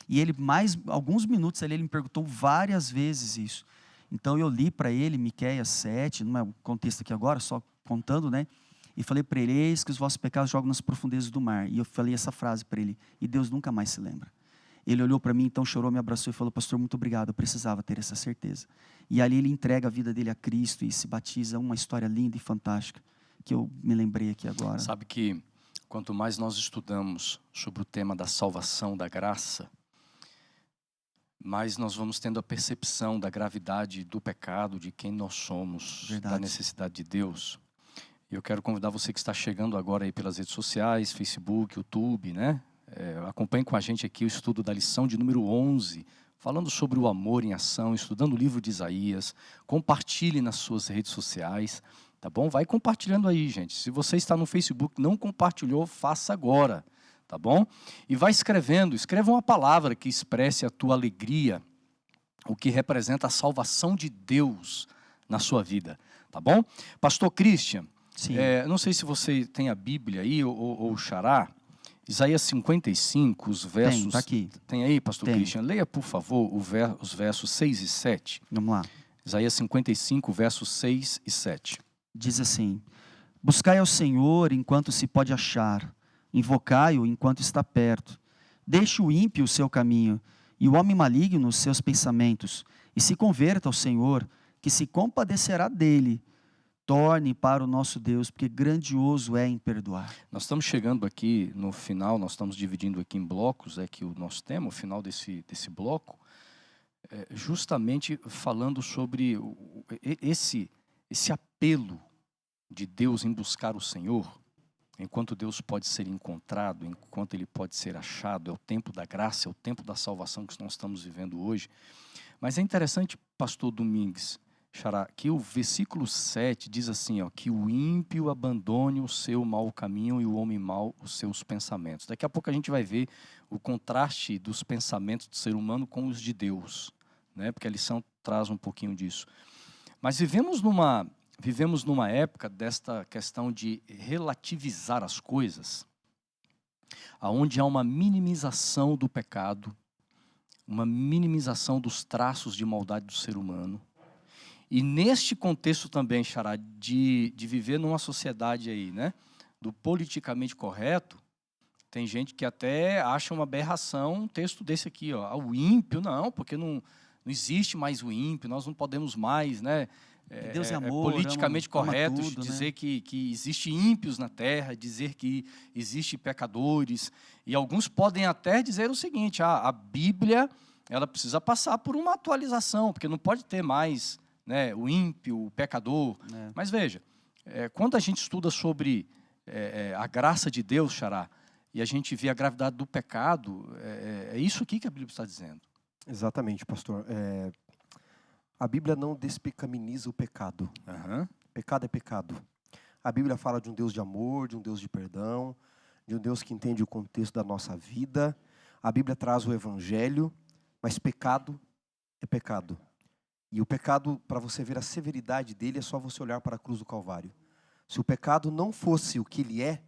E ele, mais alguns minutos ali, ele me perguntou várias vezes isso. Então eu li para ele Miqueias 7, não é o contexto aqui agora, só contando, né? E falei para ele, eis que os vossos pecados jogam nas profundezas do mar. E eu falei essa frase para ele, e Deus nunca mais se lembra. Ele olhou para mim, então chorou, me abraçou e falou, pastor, muito obrigado, eu precisava ter essa certeza. E ali ele entrega a vida dele a Cristo e se batiza, uma história linda e fantástica, que eu me lembrei aqui agora. Sabe que quanto mais nós estudamos sobre o tema da salvação, da graça, mais nós vamos tendo a percepção da gravidade do pecado, de quem nós somos, da necessidade de Deus. Eu quero convidar você que está chegando agora aí pelas redes sociais, Facebook, YouTube, né? Acompanhe com a gente aqui o estudo da lição de número 11, falando sobre o amor em ação, estudando o livro de Isaías. Compartilhe nas suas redes sociais, tá bom? Vai compartilhando aí, gente. Se você está no Facebook, não compartilhou, faça agora, tá bom? E vai escreva uma palavra que expresse a tua alegria, o que representa a salvação de Deus na sua vida, tá bom? Pastor Christian, não sei se você tem a Bíblia aí, ou o Xará, Isaías 55, os versos... Tem, tá aqui. Tem aí, pastor Christian? Leia, por favor, os versos 6 e 7. Vamos lá. Isaías 55, versos 6 e 7. Diz assim, buscai ao Senhor enquanto se pode achar, invocai-o enquanto está perto. Deixe o ímpio o seu caminho, e o homem maligno os seus pensamentos, e se converta ao Senhor, que se compadecerá dele. Torne para o nosso Deus, porque grandioso é em perdoar. Nós estamos chegando aqui no final, nós estamos dividindo aqui em blocos, que o nosso tema, o final desse bloco, justamente falando sobre esse apelo de Deus em buscar o Senhor, enquanto Deus pode ser encontrado, enquanto Ele pode ser achado, é o tempo da graça, é o tempo da salvação que nós estamos vivendo hoje. Mas é interessante, pastor Domingues, Xará, que o versículo 7 diz assim, que o ímpio abandone o seu mau caminho e o homem mau os seus pensamentos. Daqui a pouco a gente vai ver o contraste dos pensamentos do ser humano com os de Deus, né? Porque a lição traz um pouquinho disso. Mas vivemos numa época desta questão de relativizar as coisas, onde há uma minimização do pecado, uma minimização dos traços de maldade do ser humano. E neste contexto também, Xará, de viver numa sociedade aí, né, do politicamente correto, tem gente que até acha uma aberração um texto desse aqui, o ímpio, não, porque não existe mais o ímpio, nós não podemos mais, né, Deus é amor, politicamente correto tudo, dizer, né? que existe ímpios na terra, dizer que existe pecadores, e alguns podem até dizer o seguinte, a Bíblia, ela precisa passar por uma atualização, porque não pode ter mais né? O ímpio, o pecador. Mas veja, quando a gente estuda sobre a graça de Deus, Xará, e a gente vê a gravidade do pecado, é isso aqui que a Bíblia está dizendo. Exatamente, pastor. A Bíblia não despecaminiza o pecado. Pecado é pecado. A Bíblia fala de um Deus de amor, de um Deus de perdão, de um Deus que entende o contexto da nossa vida. A Bíblia traz o Evangelho, mas pecado é pecado. E o pecado, para você ver a severidade dele, é só você olhar para a cruz do Calvário. Se o pecado não fosse o que ele é,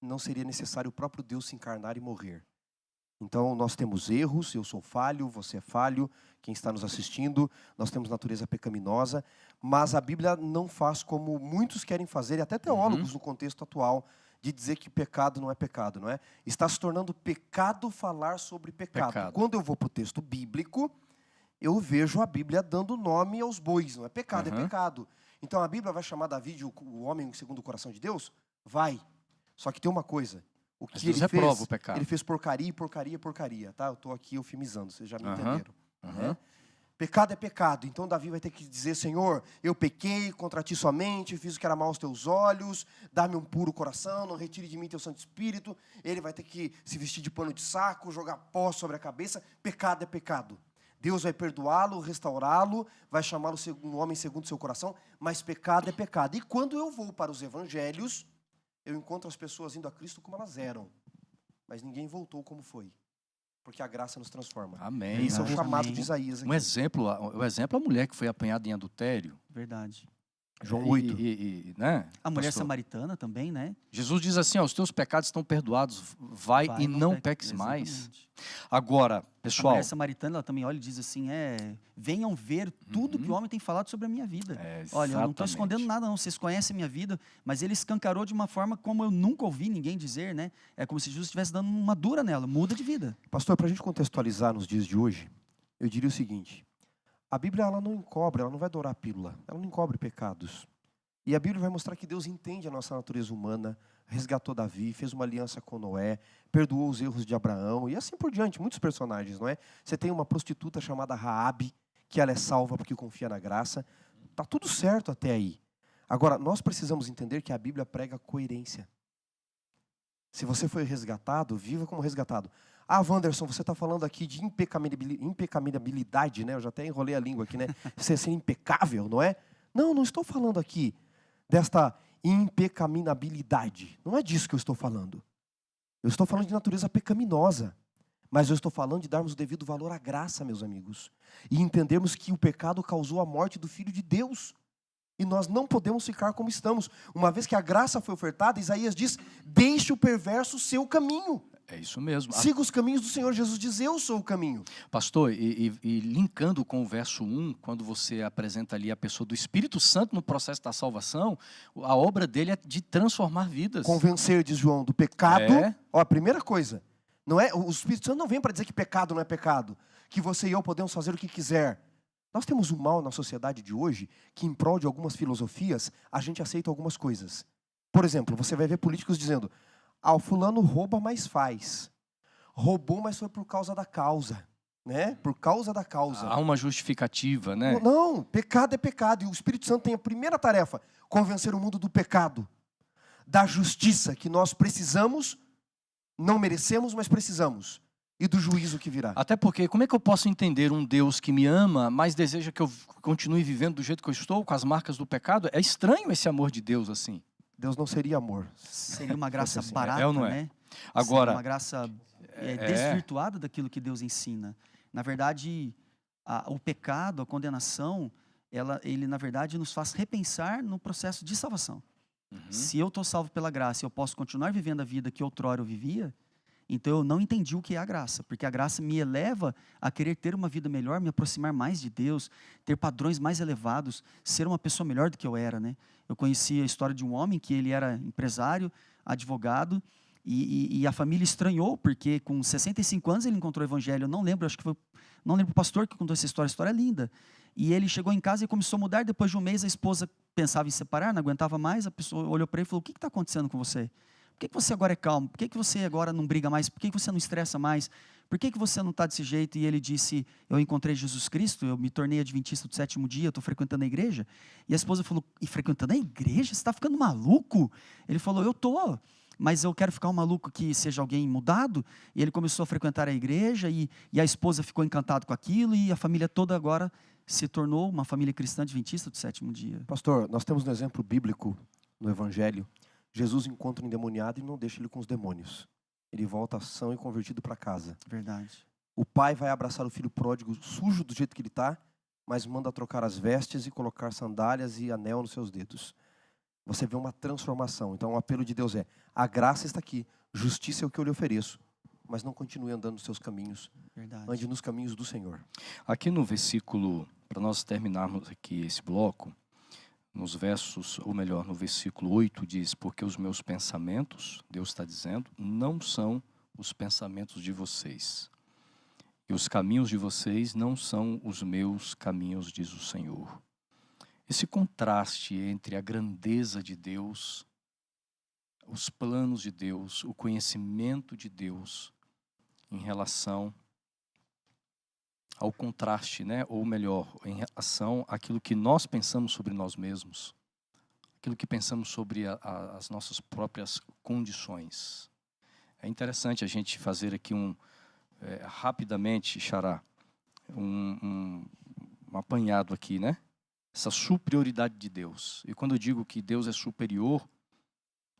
não seria necessário o próprio Deus se encarnar e morrer. Então, nós temos erros, eu sou falho, você é falho, quem está nos assistindo, nós temos natureza pecaminosa, mas a Bíblia não faz como muitos querem fazer, e até teólogos no contexto atual, de dizer que pecado não é pecado, não é? Está se tornando pecado falar sobre pecado. Quando eu vou para o texto bíblico, eu vejo a Bíblia dando nome aos bois, não é pecado, é pecado. Então a Bíblia vai chamar Davi de o homem segundo o coração de Deus? Vai. Só que tem uma coisa, o que ele fez, o pecado. Ele fez porcaria, porcaria, porcaria, tá? Eu estou aqui eufemizando, vocês já me entenderam. Né? Pecado é pecado, então Davi vai ter que dizer, Senhor, eu pequei contra ti somente, fiz o que era mal aos teus olhos, dá-me um puro coração, não retire de mim teu Santo Espírito. Ele vai ter que se vestir de pano de saco, jogar pó sobre a cabeça. Pecado é pecado. Deus vai perdoá-lo, restaurá-lo, vai chamá-lo um homem segundo o seu coração, mas pecado é pecado. E quando eu vou para os evangelhos, eu encontro as pessoas indo a Cristo como elas eram, mas ninguém voltou como foi, porque a graça nos transforma. Amém. Esse é o chamado de Isaías aqui. O exemplo é a mulher que foi apanhada em adultério. Verdade. João 8. Né, a mulher pastor? samaritana também, né? Jesus diz assim, os teus pecados estão perdoados, vai e não peques mais. Agora, pessoal... A mulher samaritana, ela também olha e diz assim, venham ver tudo que o homem tem falado sobre a minha vida. Olha, eu não estou escondendo nada não, vocês conhecem a minha vida, mas ele escancarou de uma forma como eu nunca ouvi ninguém dizer, né? É como se Jesus estivesse dando uma dura nela, muda de vida. Pastor, para a gente contextualizar nos dias de hoje, eu diria o seguinte, a Bíblia ela não encobre, ela não vai dourar a pílula, ela não encobre pecados. E a Bíblia vai mostrar que Deus entende a nossa natureza humana, resgatou Davi, fez uma aliança com Noé, perdoou os erros de Abraão e assim por diante, muitos personagens, não é? Você tem uma prostituta chamada Raabe, que ela é salva porque confia na graça. Tá tudo certo até aí. Agora, nós precisamos entender que a Bíblia prega coerência. Se você foi resgatado, viva como resgatado. Wanderson, você está falando aqui de impecabilidade, né? Eu já até enrolei a língua aqui, né? Você ser impecável, não é? Não estou falando aqui desta impecaminabilidade. Não é disso que eu estou falando. Eu estou falando de natureza pecaminosa. Mas eu estou falando de darmos o devido valor à graça, meus amigos. E entendermos que o pecado causou a morte do Filho de Deus. E nós não podemos ficar como estamos. Uma vez que a graça foi ofertada, Isaías diz, deixe o perverso o seu caminho. É isso mesmo. Siga os caminhos do Senhor Jesus, diz, eu sou o caminho. Pastor, e linkando com o verso 1, quando você apresenta ali a pessoa do Espírito Santo no processo da salvação, a obra dele é de transformar vidas. Convencer, diz João, do pecado. Ó, a primeira coisa, não é, o Espírito Santo não vem para dizer que pecado não é pecado, que você e eu podemos fazer o que quiser. Nós temos um mal na sociedade de hoje, que em prol de algumas filosofias, a gente aceita algumas coisas. Por exemplo, você vai ver políticos dizendo, o fulano rouba, mas faz. Roubou, mas foi por causa da causa. Né? Por causa da causa. Há uma justificativa, né? Não, pecado é pecado. E o Espírito Santo tem a primeira tarefa, convencer o mundo do pecado. Da justiça que nós precisamos, não merecemos, mas precisamos. E do juízo que virá. Até porque, como é que eu posso entender um Deus que me ama, mas deseja que eu continue vivendo do jeito que eu estou, com as marcas do pecado? É estranho esse amor de Deus assim. Deus não seria amor. Seria uma graça assim, barata, ou não é? né? Agora, seria uma graça desvirtuada daquilo que Deus ensina. Na verdade, o pecado, a condenação, ele na verdade nos faz repensar no processo de salvação. Se eu estou salvo pela graça e eu posso continuar vivendo a vida que outrora eu vivia, então eu não entendi o que é a graça, porque a graça me eleva a querer ter uma vida melhor, me aproximar mais de Deus, ter padrões mais elevados, ser uma pessoa melhor do que eu era, né? Eu conheci a história de um homem que ele era empresário, advogado, e a família estranhou, porque com 65 anos ele encontrou o evangelho. Eu não lembro, acho que não lembro o pastor que contou essa história é linda. E ele chegou em casa e começou a mudar. Depois de um mês a esposa pensava em separar, não aguentava mais, a pessoa olhou para ele e falou, o que está acontecendo com você? Por que você agora é calmo? Por que você agora não briga mais? Por que você não estressa mais? por que você não está desse jeito? E ele disse, eu encontrei Jesus Cristo, eu me tornei adventista do 7º dia, estou frequentando a igreja. E a esposa falou, e frequentando a igreja? Você está ficando maluco? Ele falou, eu estou, mas eu quero ficar um maluco que seja alguém mudado. E ele começou a frequentar a igreja e a esposa ficou encantada com aquilo e a família toda agora se tornou uma família cristã adventista do 7º dia. Pastor, nós temos um exemplo bíblico no Evangelho. Jesus encontra um endemoniado e não deixa ele com os demônios. Ele volta são e convertido para casa. Verdade. O pai vai abraçar o filho pródigo sujo do jeito que ele está, mas manda trocar as vestes e colocar sandálias e anel nos seus dedos. Você vê uma transformação. Então o apelo de Deus é, a graça está aqui, justiça é o que eu lhe ofereço, mas não continue andando nos seus caminhos. Verdade. Ande nos caminhos do Senhor. Aqui no versículo, para nós terminarmos aqui esse bloco, nos versos, ou melhor, no versículo 8 diz, porque os meus pensamentos, Deus está dizendo, não são os pensamentos de vocês. E os caminhos de vocês não são os meus caminhos, diz o Senhor. Esse contraste entre a grandeza de Deus, os planos de Deus, o conhecimento de Deus, em relação ao contraste, né? Ou melhor, em relação àquilo que nós pensamos sobre nós mesmos, aquilo que pensamos sobre as nossas próprias condições. É interessante a gente fazer aqui rapidamente, Xará, um apanhado aqui, né? Essa superioridade de Deus. E quando eu digo que Deus é superior,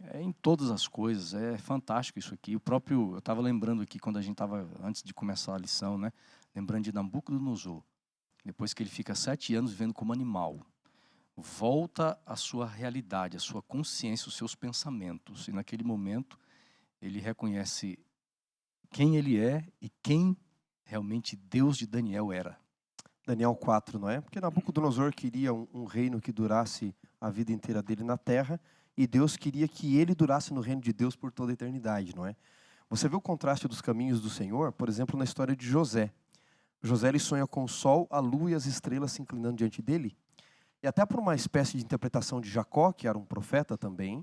é em todas as coisas, é fantástico isso aqui. Eu estava lembrando aqui, quando a gente estava, antes de começar a lição, né? Lembrando de Nabucodonosor, depois que ele fica 7 anos vivendo como animal, volta à sua realidade, à sua consciência, os seus pensamentos. E naquele momento, ele reconhece quem ele é e quem realmente Deus de Daniel era. Daniel 4, não é? Porque Nabucodonosor queria um reino que durasse a vida inteira dele na terra, e Deus queria que ele durasse no reino de Deus por toda a eternidade, não é? Você vê o contraste dos caminhos do Senhor, por exemplo, na história de José. José ele sonha com o sol, a lua e as estrelas se inclinando diante dele. E até por uma espécie de interpretação de Jacó, que era um profeta também,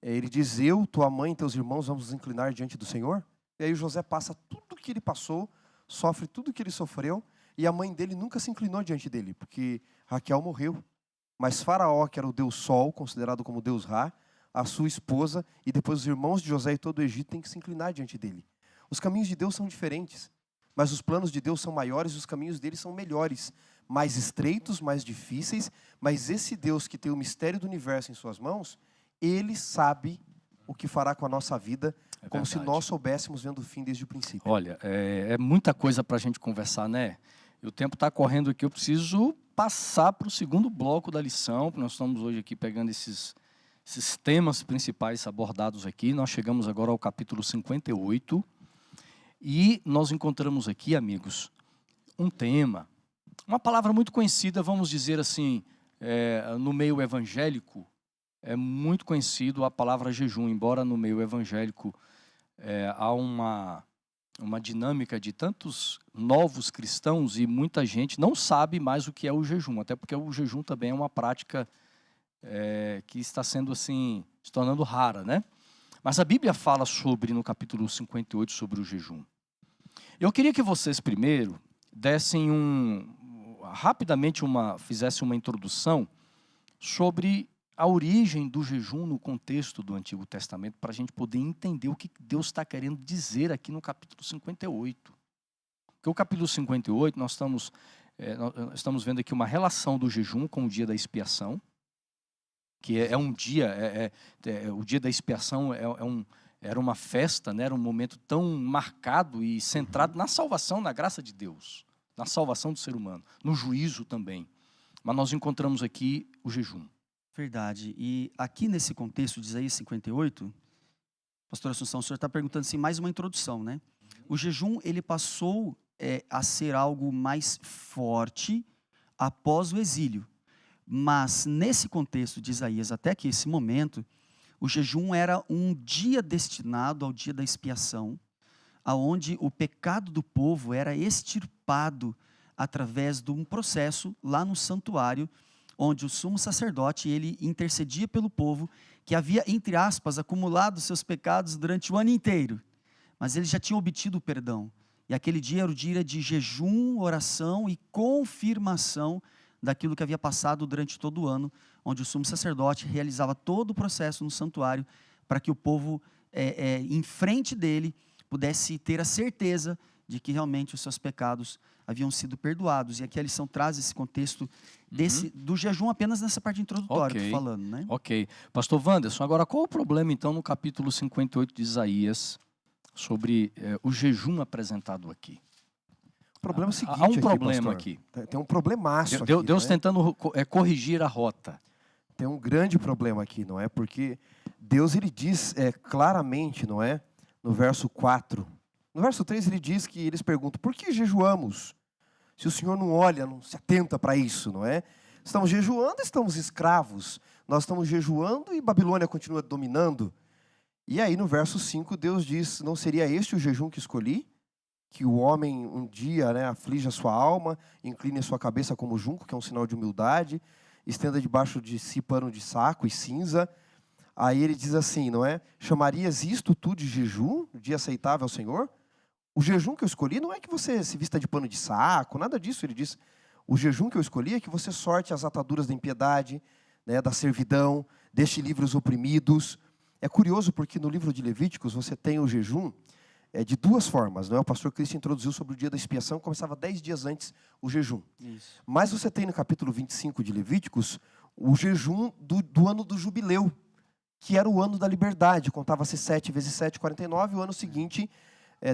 ele diz, eu, tua mãe e teus irmãos vamos nos inclinar diante do Senhor. E aí José passa tudo que ele passou, sofre tudo que ele sofreu, e a mãe dele nunca se inclinou diante dele, porque Raquel morreu. Mas Faraó, que era o deus Sol, considerado como deus Ra, a sua esposa, e depois os irmãos de José e todo o Egito têm que se inclinar diante dele. Os caminhos de Deus são diferentes, mas os planos de Deus são maiores e os caminhos dele são melhores, mais estreitos, mais difíceis, mas esse Deus que tem o mistério do universo em suas mãos, ele sabe o que fará com a nossa vida, como se nós soubéssemos vendo o fim desde o princípio. Olha, é muita coisa para a gente conversar, né? E o tempo está correndo aqui, eu preciso passar para o segundo bloco da lição, porque nós estamos hoje aqui pegando esses temas principais abordados aqui. Nós chegamos agora ao capítulo 58, e nós encontramos aqui, amigos, um tema, uma palavra muito conhecida, vamos dizer assim, no meio evangélico, é muito conhecido a palavra jejum, embora no meio evangélico há uma dinâmica de tantos novos cristãos e muita gente não sabe mais o que é o jejum, até porque o jejum também é uma prática que está sendo assim, se tornando rara, né? Mas a Bíblia fala no capítulo 58 sobre o jejum. Eu queria que vocês primeiro dessem fizessem uma introdução sobre a origem do jejum no contexto do Antigo Testamento, para a gente poder entender o que Deus está querendo dizer aqui no capítulo 58. Porque o capítulo 58, nós estamos vendo aqui uma relação do jejum com o dia da expiação, que é um dia, o dia da expiação era uma festa, né? Era um momento tão marcado e centrado na salvação, na graça de Deus, na salvação do ser humano, no juízo também. Mas nós encontramos aqui o jejum. Verdade. E aqui nesse contexto de Isaías 58, pastor Assunção, o senhor está perguntando assim, mais uma introdução, né? O jejum, ele passou a ser algo mais forte após o exílio. Mas nesse contexto de Isaías, até que esse momento, o jejum era um dia destinado ao dia da expiação, aonde o pecado do povo era extirpado através de um processo lá no santuário, onde o sumo sacerdote ele intercedia pelo povo que havia, entre aspas, acumulado seus pecados durante o ano inteiro. Mas ele já tinha obtido o perdão. E aquele dia era o dia de jejum, oração e confirmação daquilo que havia passado durante todo o ano, onde o sumo sacerdote realizava todo o processo no santuário para que o povo, em frente dele, pudesse ter a certeza de que realmente os seus pecados haviam sido perdoados. E aqui a lição traz esse contexto do jejum apenas nessa parte introdutória, que eu tô falando, né? Ok. Pastor Wanderson, agora qual o problema então no capítulo 58 de Isaías sobre o jejum apresentado aqui? O problema é o seguinte, há um problema aqui. Tem um problemaço aqui. Deus né? tentando corrigir a rota. Tem um grande problema aqui, não é? Porque Deus ele diz claramente, não é? No verso 4. No verso 3 ele diz que eles perguntam, por que jejuamos? Se o Senhor não olha, não se atenta para isso, não é? Estamos jejuando, estamos escravos. Nós estamos jejuando e Babilônia continua dominando. E aí no verso 5 Deus diz, não seria este o jejum que escolhi? Que o homem um dia, né, aflige a sua alma, incline a sua cabeça como junco, que é um sinal de humildade, estenda debaixo de si pano de saco e cinza. Aí ele diz assim, não é? Chamarias isto tu de jejum, dia aceitável ao Senhor? O jejum que eu escolhi não é que você se vista de pano de saco, nada disso. Ele diz, o jejum que eu escolhi é que você sorte as ataduras da impiedade, né, da servidão, deixe livres os oprimidos. É curioso porque no livro de Levíticos você tem o jejum de duas formas. Não é? O pastor Cristo introduziu sobre o dia da expiação, começava 10 dias antes o jejum. Isso. Mas você tem no capítulo 25 de Levíticos o jejum do ano do jubileu, que era o ano da liberdade. Contava-se 7 vezes 7, 49, e o ano seguinte,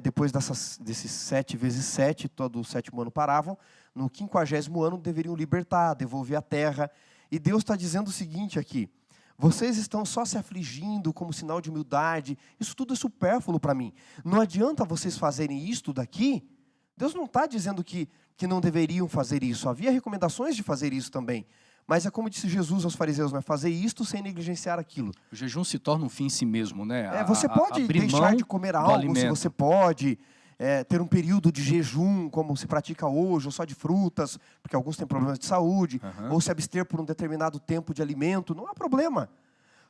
depois desses 7 vezes 7, todo o 7º ano paravam, no 50º ano deveriam libertar, devolver a terra. E Deus está dizendo o seguinte aqui, vocês estão só se afligindo como sinal de humildade, isso tudo é supérfluo para mim. Não adianta vocês fazerem isto daqui. Deus não está dizendo que não deveriam fazer isso, havia recomendações de fazer isso também. Mas é como disse Jesus aos fariseus, né? Fazer isto sem negligenciar aquilo. O jejum se torna um fim em si mesmo, né? Você pode deixar de comer algo, se você pode ter um período de jejum, como se pratica hoje, ou só de frutas, porque alguns têm problemas de saúde, ou se abster por um determinado tempo de alimento, não há problema.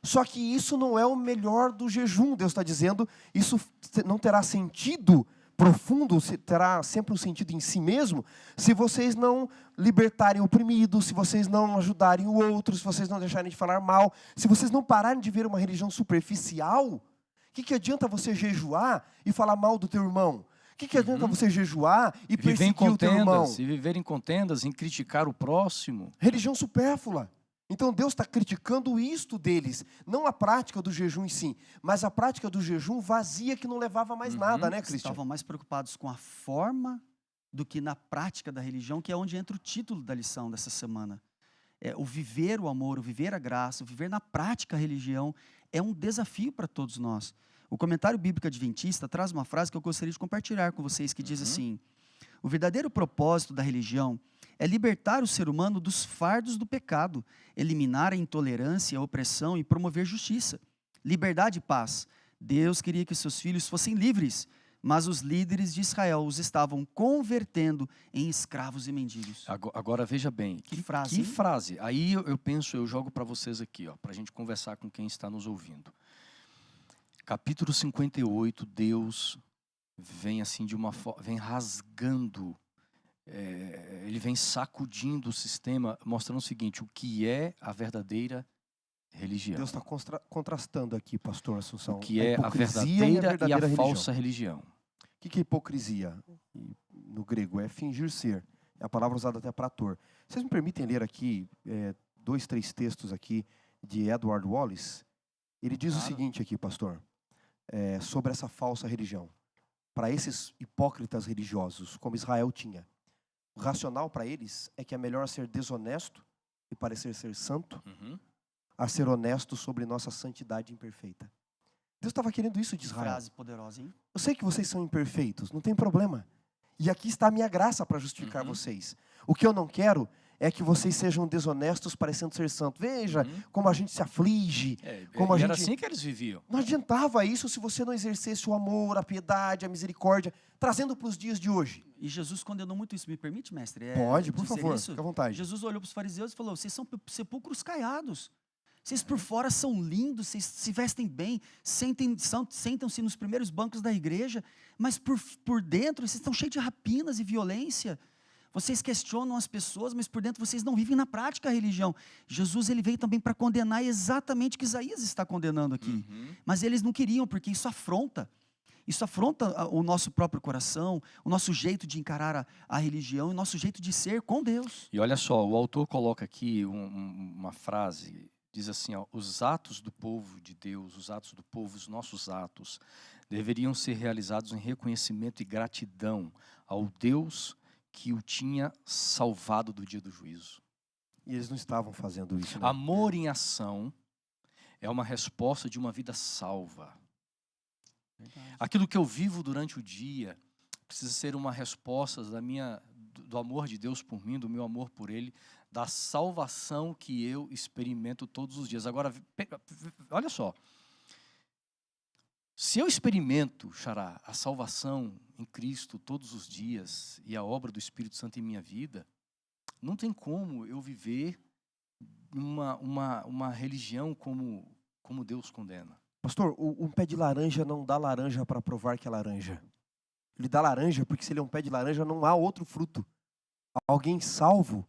Só que isso não é o melhor do jejum, Deus está dizendo, isso não terá sentido profundo, terá sempre um sentido em si mesmo, se vocês não libertarem o oprimido, se vocês não ajudarem o outro, se vocês não deixarem de falar mal, se vocês não pararem de ver uma religião superficial. O que adianta você jejuar e falar mal do teu irmão? O que adianta você jejuar e perseguir o teu irmão? E viver em contendas, em criticar o próximo. Religião supérflua. Então Deus está criticando isto deles, não a prática do jejum em si, mas a prática do jejum vazia que não levava mais nada, né, Cristian? Estavam mais preocupados com a forma do que na prática da religião, que é onde entra o título da lição dessa semana. O viver o amor, o viver a graça, o viver na prática a religião é um desafio para todos nós. O comentário bíblico adventista traz uma frase que eu gostaria de compartilhar com vocês, que diz assim, o verdadeiro propósito da religião é libertar o ser humano dos fardos do pecado, eliminar a intolerância, a opressão e promover justiça. Liberdade e paz. Deus queria que seus filhos fossem livres, mas os líderes de Israel os estavam convertendo em escravos e mendigos. Agora veja bem, que frase. Que frase. Aí eu jogo para vocês aqui, para a gente conversar com quem está nos ouvindo. Capítulo 58, Deus vem assim de uma forma, vem rasgando, ele vem sacudindo o sistema, mostrando o seguinte, o que é a verdadeira religião. Deus está contrastando aqui, pastor Assunção. O que é a verdadeira e a falsa religião. O que é hipocrisia? No grego é fingir ser. É a palavra usada até para ator. Vocês me permitem ler aqui 2, 3 textos aqui de Edward Wallace? Ele diz o seguinte aqui, pastor, sobre essa falsa religião. Para esses hipócritas religiosos, como Israel tinha, o racional para eles é que é melhor ser desonesto e parecer ser santo, a ser honesto sobre nossa santidade imperfeita. Deus estava querendo isso de Israel. Frase poderosa, hein? Eu sei que vocês são imperfeitos, não tem problema. E aqui está a minha graça para justificar vocês. O que eu não quero é que vocês sejam desonestos parecendo ser santos. Veja como a gente se aflige. Como era assim que eles viviam. Não adiantava isso se você não exercesse o amor, a piedade, a misericórdia, trazendo para os dias de hoje. E Jesus condenou muito isso. Me permite, mestre? Pode, por favor, fique à vontade. Jesus olhou para os fariseus e falou, vocês são sepulcros caiados. Vocês por fora são lindos, vocês se vestem bem, sentam-se nos primeiros bancos da igreja, mas por dentro vocês estão cheios de rapinas e violência. Vocês questionam as pessoas, mas por dentro vocês não vivem na prática a religião. Jesus ele veio também para condenar exatamente o que Isaías está condenando aqui. Mas eles não queriam, porque isso afronta. Isso afronta o nosso próprio coração, o nosso jeito de encarar a religião, o nosso jeito de ser com Deus. E olha só, o autor coloca aqui uma frase, diz assim, ó, os atos do povo de Deus, os atos do povo, os nossos atos, deveriam ser realizados em reconhecimento e gratidão ao Deus que o tinha salvado do dia do juízo. E eles não estavam fazendo isso, né? Amor em ação é uma resposta de uma vida salva. Verdade. Aquilo que eu vivo durante o dia precisa ser uma resposta do amor de Deus por mim, do meu amor por Ele, da salvação que eu experimento todos os dias. Agora, olha só. Se eu experimento, Xará, a salvação em Cristo todos os dias e a obra do Espírito Santo em minha vida, não tem como eu viver uma religião como Deus condena. Pastor, um pé de laranja não dá laranja para provar que é laranja. Ele dá laranja porque se ele é um pé de laranja não há outro fruto. Alguém salvo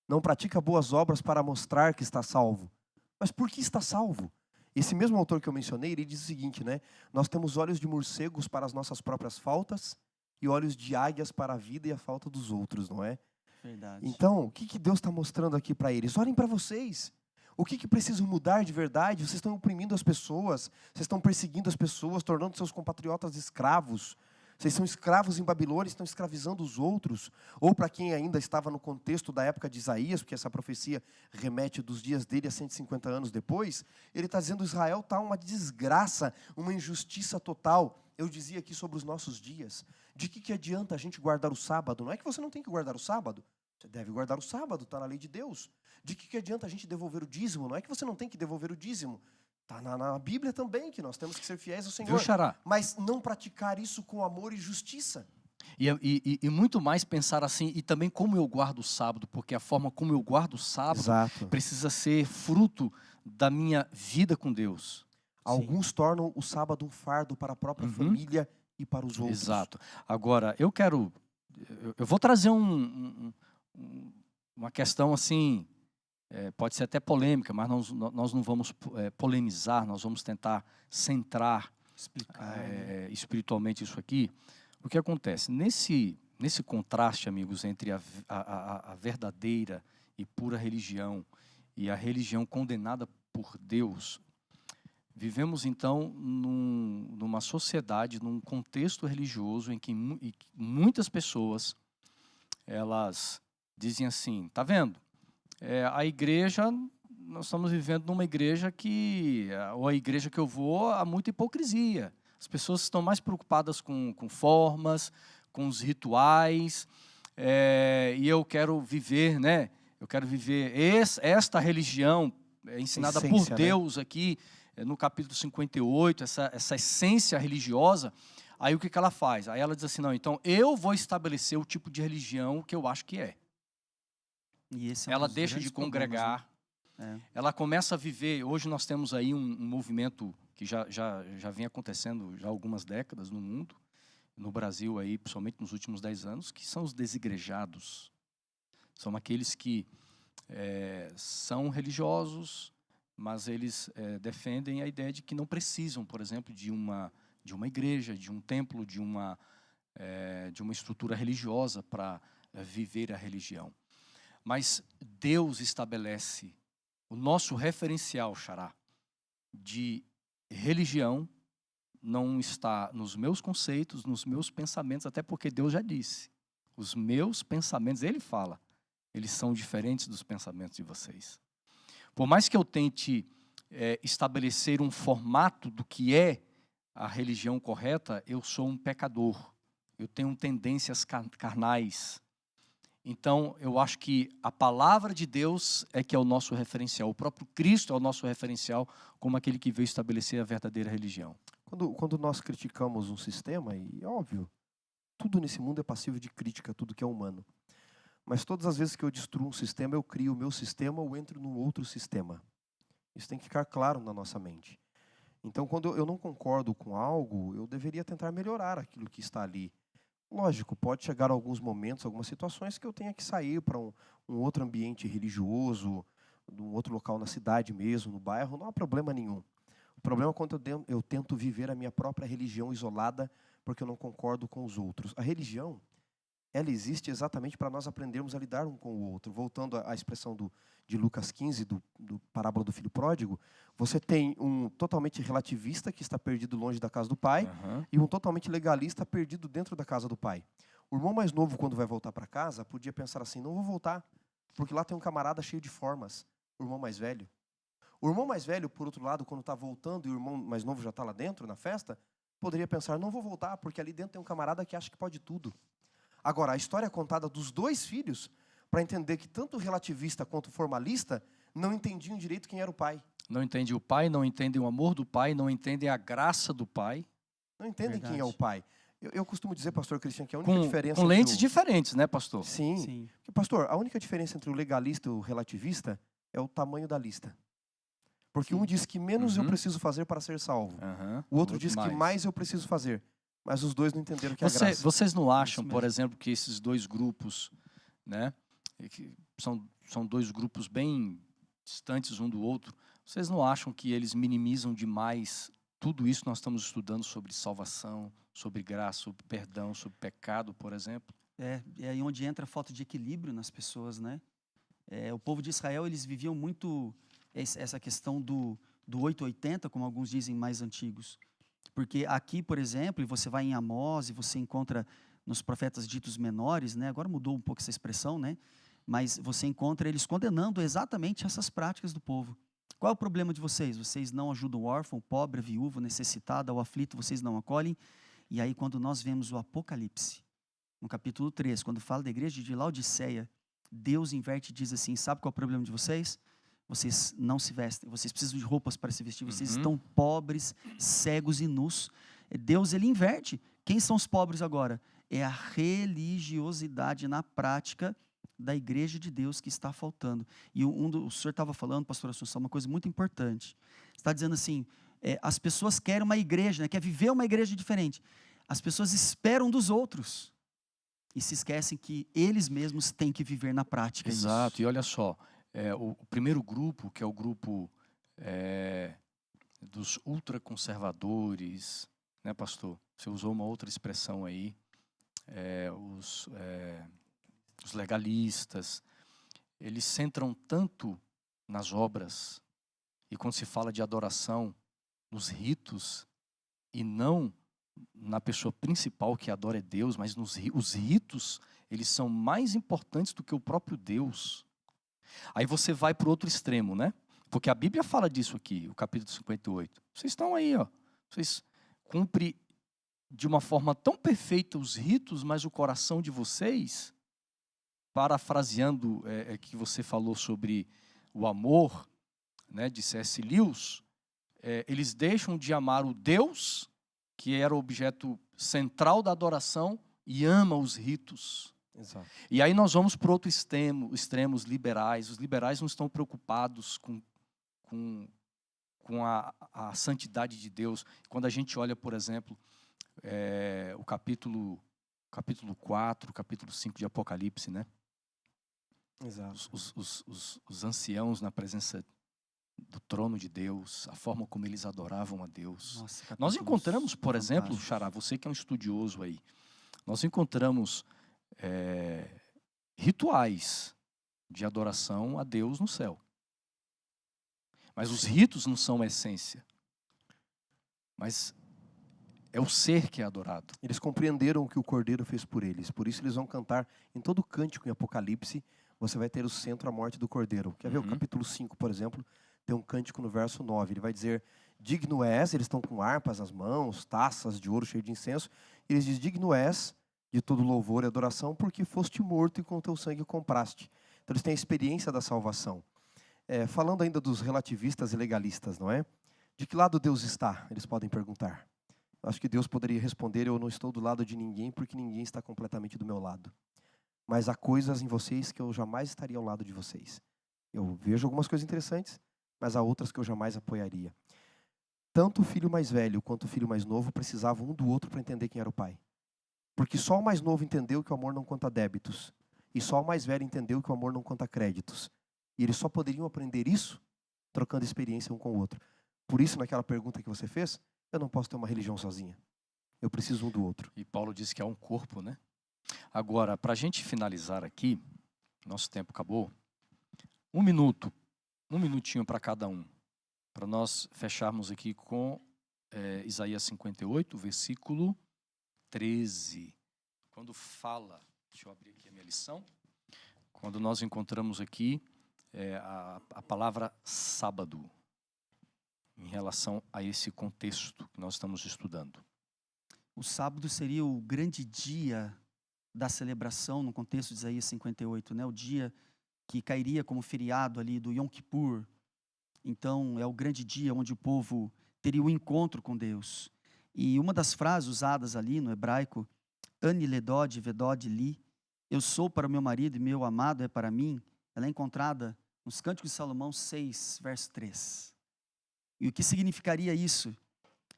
não pratica boas obras para mostrar que está salvo. Mas por que está salvo? Esse mesmo autor que eu mencionei, ele diz o seguinte, né? Nós temos olhos de morcegos para as nossas próprias faltas e olhos de águias para a vida e a falta dos outros, não é? Verdade. Então, o que Deus está mostrando aqui para eles? Olhem para vocês. O que precisa mudar de verdade? Vocês estão oprimindo as pessoas, vocês estão perseguindo as pessoas, tornando seus compatriotas escravos. Vocês são escravos em Babilônia, estão escravizando os outros. Ou para quem ainda estava no contexto da época de Isaías, porque essa profecia remete dos dias dele a 150 anos depois, ele está dizendo que Israel está uma desgraça, uma injustiça total. Eu dizia aqui sobre os nossos dias. De que adianta a gente guardar o sábado? Não é que você não tem que guardar o sábado. Você deve guardar o sábado, está na lei de Deus. De que adianta a gente devolver o dízimo? Não é que você não tem que devolver o dízimo. Está na Bíblia também, que nós temos que ser fiéis ao Senhor. Viu, Xará? Mas não praticar isso com amor e justiça. E muito mais pensar assim, e também como eu guardo o sábado, porque a forma como eu guardo o sábado Exato. precisa ser fruto da minha vida com Deus. Alguns tornam o sábado um fardo para a própria família e para os outros. Exato. Agora, eu vou trazer uma questão assim, pode ser até polêmica, mas nós não vamos polemizar, nós vamos tentar centrar espiritualmente isso aqui. O que acontece? Nesse contraste, amigos, entre a verdadeira e pura religião e a religião condenada por Deus, vivemos então numa sociedade, num contexto religioso em que muitas pessoas, elas dizem assim, tá vendo? A igreja, nós estamos vivendo numa igreja ou a igreja que eu vou, há muita hipocrisia. As pessoas estão mais preocupadas com formas, com os rituais, e eu quero viver, né? Eu quero viver esta religião ensinada por Deus, né? Aqui no capítulo 58, essa essência religiosa. Aí o que ela faz? Aí ela diz assim, não, então eu vou estabelecer o tipo de religião que eu acho que é. E esse ela deixa de congregar, né? Ela começa a viver. Hoje nós temos aí um movimento que já vem acontecendo já há algumas décadas no mundo, no Brasil aí, principalmente nos últimos 10 anos, que são os desigrejados. São aqueles que são religiosos, mas eles defendem a ideia de que não precisam, por exemplo, de uma igreja, de um templo, de uma estrutura religiosa para viver a religião. Mas Deus estabelece o nosso referencial, Xará, de religião não está nos meus conceitos, nos meus pensamentos, até porque Deus já disse, os meus pensamentos, Ele fala, eles são diferentes dos pensamentos de vocês. Por mais que eu tente estabelecer um formato do que é a religião correta, eu sou um pecador, eu tenho tendências carnais. Então, eu acho que a palavra de Deus é que é o nosso referencial. O próprio Cristo é o nosso referencial como aquele que veio estabelecer a verdadeira religião. Quando nós criticamos um sistema, e é óbvio, tudo nesse mundo é passível de crítica, tudo que é humano. Mas todas as vezes que eu destruo um sistema, eu crio o meu sistema ou entro num outro sistema. Isso tem que ficar claro na nossa mente. Então, quando eu não concordo com algo, eu deveria tentar melhorar aquilo que está ali. Lógico, pode chegar alguns momentos, algumas situações que eu tenha que sair para um outro ambiente religioso, um outro local na cidade mesmo, no bairro, não há problema nenhum. O problema é quando eu tento viver a minha própria religião isolada porque eu não concordo com os outros. A religião, ela existe exatamente para nós aprendermos a lidar um com o outro. Voltando à expressão de Lucas 15, do parábola do filho pródigo, você tem um totalmente relativista que está perdido longe da casa do pai, e um totalmente legalista perdido dentro da casa do pai. O irmão mais novo, quando vai voltar para casa, podia pensar assim, não vou voltar, porque lá tem um camarada cheio de formas, o irmão mais velho. O irmão mais velho, por outro lado, quando está voltando e o irmão mais novo já está lá dentro, na festa, poderia pensar, não vou voltar, porque ali dentro tem um camarada que acha que pode tudo. Agora, a história é contada dos dois filhos para entender que tanto o relativista quanto o formalista não entendiam direito quem era o pai. Não entendem o pai, não entendem o amor do pai, não entendem a graça do pai. Não entendem quem é o pai. Eu costumo dizer, pastor Cristian, que a única diferença... Com lentes diferentes, né, pastor? Sim. Porque, pastor, a única diferença entre o legalista e o relativista é o tamanho da lista. Porque um diz que menos eu preciso fazer para ser salvo. O outro diz que mais eu preciso fazer. Mas os dois não entenderam o que é graça. Vocês não acham, por exemplo, que esses dois grupos, né, que são dois grupos bem distantes um do outro, vocês não acham que eles minimizam demais tudo isso que nós estamos estudando sobre salvação, sobre graça, sobre perdão, sobre pecado, por exemplo? É aí onde entra a falta de equilíbrio nas pessoas, né? O povo de Israel, eles viviam muito essa questão do 880, como alguns dizem mais antigos. Porque aqui, por exemplo, e você vai em Amós e você encontra nos profetas ditos menores, né? Agora mudou um pouco essa expressão, né? Mas você encontra eles condenando exatamente essas práticas do povo. Qual é o problema de vocês? Vocês não ajudam o órfão, o pobre, a viúva, o necessitado, o aflito, vocês não acolhem. E aí, quando nós vemos o Apocalipse, no capítulo 3, quando fala da igreja de Laodiceia, Deus inverte e diz assim, sabe qual é o problema de vocês? Vocês não se vestem, vocês precisam de roupas para se vestir, vocês estão pobres, cegos e nus. Deus, ele inverte. Quem são os pobres agora? É a religiosidade na prática da igreja de Deus que está faltando. E o senhor estava falando, pastor Assunção, uma coisa muito importante. Você está dizendo assim, as pessoas querem uma igreja, né, quer viver uma igreja diferente. As pessoas esperam dos outros e se esquecem que eles mesmos têm que viver na prática. Exato, e olha só, o primeiro grupo, que é o grupo dos ultraconservadores, né, pastor? Você usou uma outra expressão aí, os legalistas, eles centram tanto nas obras, e quando se fala de adoração, nos ritos, e não na pessoa principal que adora é Deus, mas os ritos, eles são mais importantes do que o próprio Deus. Aí você vai para o outro extremo, né? Porque a Bíblia fala disso aqui, o capítulo 58. Vocês estão aí, ó. Vocês cumprem de uma forma tão perfeita os ritos, mas o coração de vocês, parafraseando que você falou sobre o amor, né, de C.S. Lewis, eles deixam de amar o Deus, que era o objeto central da adoração, e ama os ritos. Exato. E aí nós vamos para o outro extremo, os liberais. Os liberais não estão preocupados com a santidade de Deus. Quando a gente olha, por exemplo, o capítulo 4, capítulo 5 de Apocalipse, né? Exato. Os anciãos na presença do trono de Deus, a forma como eles adoravam a Deus. Nossa, nós encontramos, por exemplo, Xará, você que é um estudioso aí, nós encontramos rituais de adoração a Deus no céu. Mas os ritos não são a essência. Mas é o ser que é adorado. Eles compreenderam o que o Cordeiro fez por eles. Por isso eles vão cantar em todo cântico em Apocalipse. Você vai ter o centro, a morte do Cordeiro. Quer ver o capítulo 5, por exemplo? Tem um cântico no verso 9. Ele vai dizer, digno és, eles estão com harpas nas mãos, taças de ouro cheio de incenso. Eles dizem, digno és de todo louvor e adoração, porque foste morto e com teu sangue compraste. Então eles têm a experiência da salvação. Falando ainda dos relativistas e legalistas, não é? De que lado Deus está? Eles podem perguntar. Acho que Deus poderia responder, eu não estou do lado de ninguém, porque ninguém está completamente do meu lado. Mas há coisas em vocês que eu jamais estaria ao lado de vocês. Eu vejo algumas coisas interessantes, mas há outras que eu jamais apoiaria. Tanto o filho mais velho quanto o filho mais novo precisavam um do outro para entender quem era o pai. Porque só o mais novo entendeu que o amor não conta débitos. E só o mais velho entendeu que o amor não conta créditos. E eles só poderiam aprender isso trocando experiência um com o outro. Por isso, naquela pergunta que você fez, eu não posso ter uma religião sozinha. Eu preciso um do outro. E Paulo disse que é um corpo, né? Agora, para a gente finalizar aqui, nosso tempo acabou. Um minutinho para cada um. Para nós fecharmos aqui com Isaías 58, versículo 13. Quando fala, deixa eu abrir aqui a minha lição. Quando nós encontramos aqui a palavra sábado, em relação a esse contexto que nós estamos estudando. O sábado seria o grande dia da celebração, no contexto de Isaías 58, né? O dia que cairia como feriado ali do Yom Kippur. Então, é o grande dia onde o povo teria o encontro com Deus. E uma das frases usadas ali no hebraico, Ani ledod vedod li, eu sou para o meu marido e meu amado é para mim, ela é encontrada nos Cânticos de Salomão 6, verso 3. E o que significaria isso?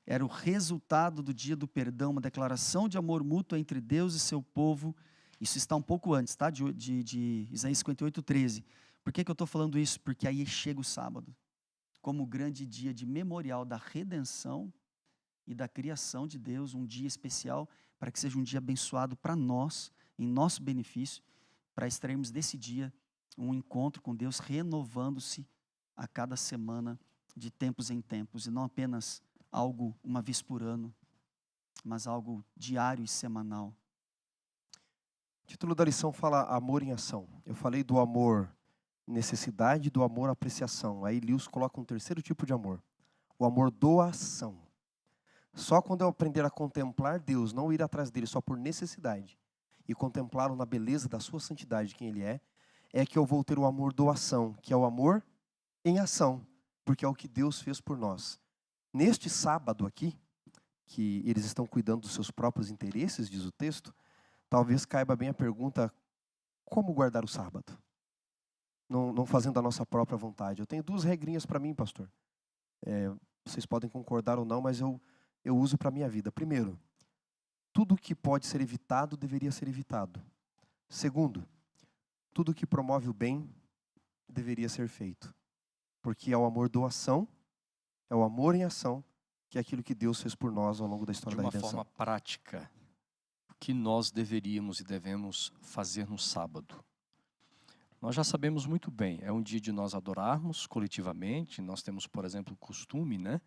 Era o resultado do dia do perdão, uma declaração de amor mútuo entre Deus e seu povo. Isso está um pouco antes, tá? De Isaías 58, 13. Por que eu estou falando isso? Porque aí chega o sábado, como o grande dia de memorial da redenção e da criação de Deus, um dia especial para que seja um dia abençoado para nós, em nosso benefício, para extrairmos desse dia um encontro com Deus, renovando-se a cada semana, de tempos em tempos, e não apenas algo uma vez por ano, mas algo diário e semanal. O título da lição fala amor em ação. Eu falei do amor necessidade e do amor apreciação. Aí Lewis coloca um terceiro tipo de amor, o amor doação. Só quando eu aprender a contemplar Deus, não ir atrás dele só por necessidade, e contemplá-lo na beleza da sua santidade, quem ele é que eu vou ter o amor doação, que é o amor em ação, porque é o que Deus fez por nós. Neste sábado aqui, que eles estão cuidando dos seus próprios interesses, diz o texto, talvez caiba bem a pergunta, como guardar o sábado? Não fazendo a nossa própria vontade. Eu tenho 2 regrinhas para mim, pastor. Vocês podem concordar ou não, mas eu uso para a minha vida. Primeiro, tudo que pode ser evitado, deveria ser evitado. Segundo, tudo que promove o bem, deveria ser feito. Porque é o amor doação, é o amor em ação, que é aquilo que Deus fez por nós ao longo da história da redenção. De uma forma prática, o que nós deveríamos e devemos fazer no sábado? Nós já sabemos muito bem, é um dia de nós adorarmos coletivamente. Nós temos, por exemplo, o costume, né?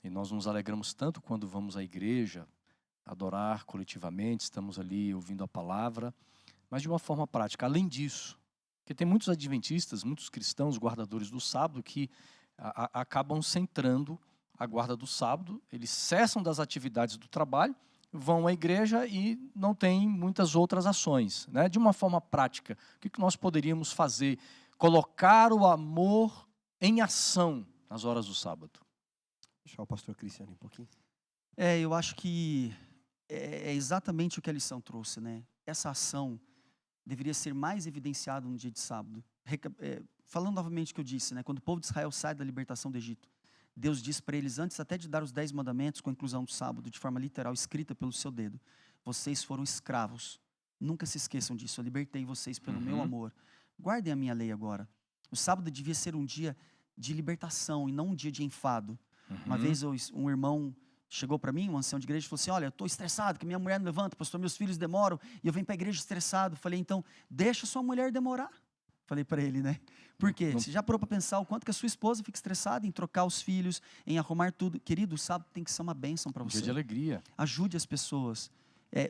E nós nos alegramos tanto quando vamos à igreja, adorar coletivamente, estamos ali ouvindo a palavra, mas de uma forma prática. Além disso, porque tem muitos adventistas, muitos cristãos guardadores do sábado que acabam centrando a guarda do sábado, eles cessam das atividades do trabalho, vão à igreja e não tem muitas outras ações, né? De uma forma prática, o que nós poderíamos fazer? Colocar o amor em ação nas horas do sábado. Deixar o pastor Cristiano um pouquinho. Eu acho que é exatamente o que a lição trouxe, né? Essa ação deveria ser mais evidenciada no dia de sábado. Falando novamente o que eu disse, né? Quando o povo de Israel sai da libertação do Egito, Deus diz para eles, antes até de dar os 10 mandamentos, com a inclusão do sábado, de forma literal, escrita pelo seu dedo, vocês foram escravos. Nunca se esqueçam disso. Eu libertei vocês pelo meu amor. Guardem a minha lei agora. O sábado devia ser um dia de libertação e não um dia de enfado. Uma vez um irmão chegou para mim, um ancião de igreja, e falou assim, olha, eu estou estressado, que minha mulher não levanta, pastor, meus filhos demoram, e eu venho para a igreja estressado. Falei, então, deixa sua mulher demorar. Falei para ele, né? Por quê? Você já parou para pensar o quanto que a sua esposa fica estressada em trocar os filhos, em arrumar tudo? Querido, o sábado tem que ser uma bênção para você. Dia de alegria. Ajude as pessoas.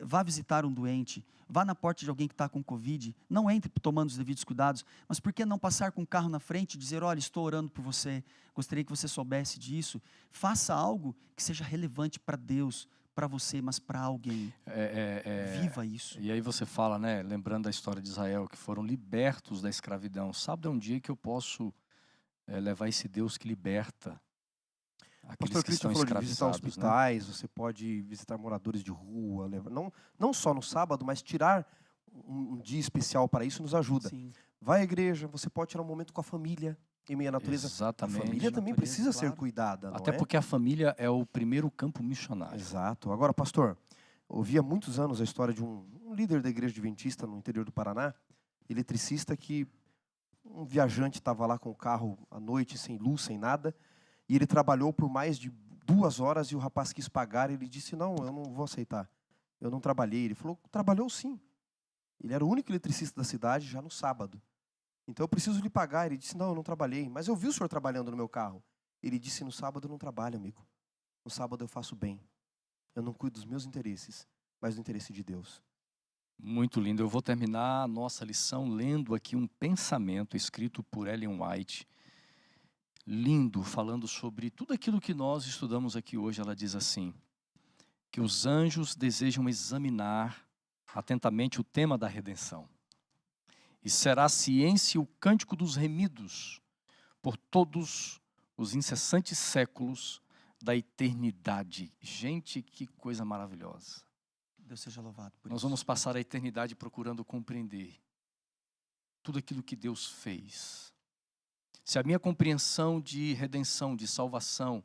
Vá visitar um doente. Vá na porta de alguém que está com Covid. Não entre tomando os devidos cuidados. Mas por que não passar com o carro na frente e dizer, olha, estou orando por você. Gostaria que você soubesse disso. Faça algo que seja relevante para Deus, para você, mas para alguém. Viva isso. E aí você fala, né, lembrando da história de Israel, que foram libertos da escravidão. Sábado é um dia que eu posso levar esse Deus que liberta aqueles que estão escravizados. Visitar hospitais, né? Você pode visitar moradores de rua. Não só no sábado, mas tirar um dia especial para isso nos ajuda. Sim. Vai à igreja, você pode tirar um momento com a família. em minha natureza. Exatamente. A família também precisa ser claro. cuidada, não Até é? porque a família é o primeiro campo missionário. Exato. Agora, pastor, ouvi há muitos anos a história de um líder da igreja adventista no interior do Paraná, eletricista, que um viajante estava lá com o carro à noite, sem luz, sem nada, e ele trabalhou por mais de 2 horas e o rapaz quis pagar, e ele disse, não, eu não vou aceitar, eu não trabalhei. Ele falou, trabalhou sim. Ele era o único eletricista da cidade já no sábado. Então eu preciso lhe pagar. Ele disse, não, eu não trabalhei, mas eu vi o senhor trabalhando no meu carro. Ele disse, no sábado eu não trabalho, amigo. No sábado eu faço bem. Eu não cuido dos meus interesses, mas do interesse de Deus. Muito lindo. Eu vou terminar a nossa lição lendo aqui um pensamento escrito por Ellen White. Lindo, falando sobre tudo aquilo que nós estudamos aqui hoje. Ela diz assim, que os anjos desejam examinar atentamente o tema da redenção. E será a ciência o cântico dos remidos por todos os incessantes séculos da eternidade. Gente, que coisa maravilhosa. Deus seja louvado por Nós isso. vamos passar a eternidade procurando compreender tudo aquilo que Deus fez. Se a minha compreensão de redenção, de salvação,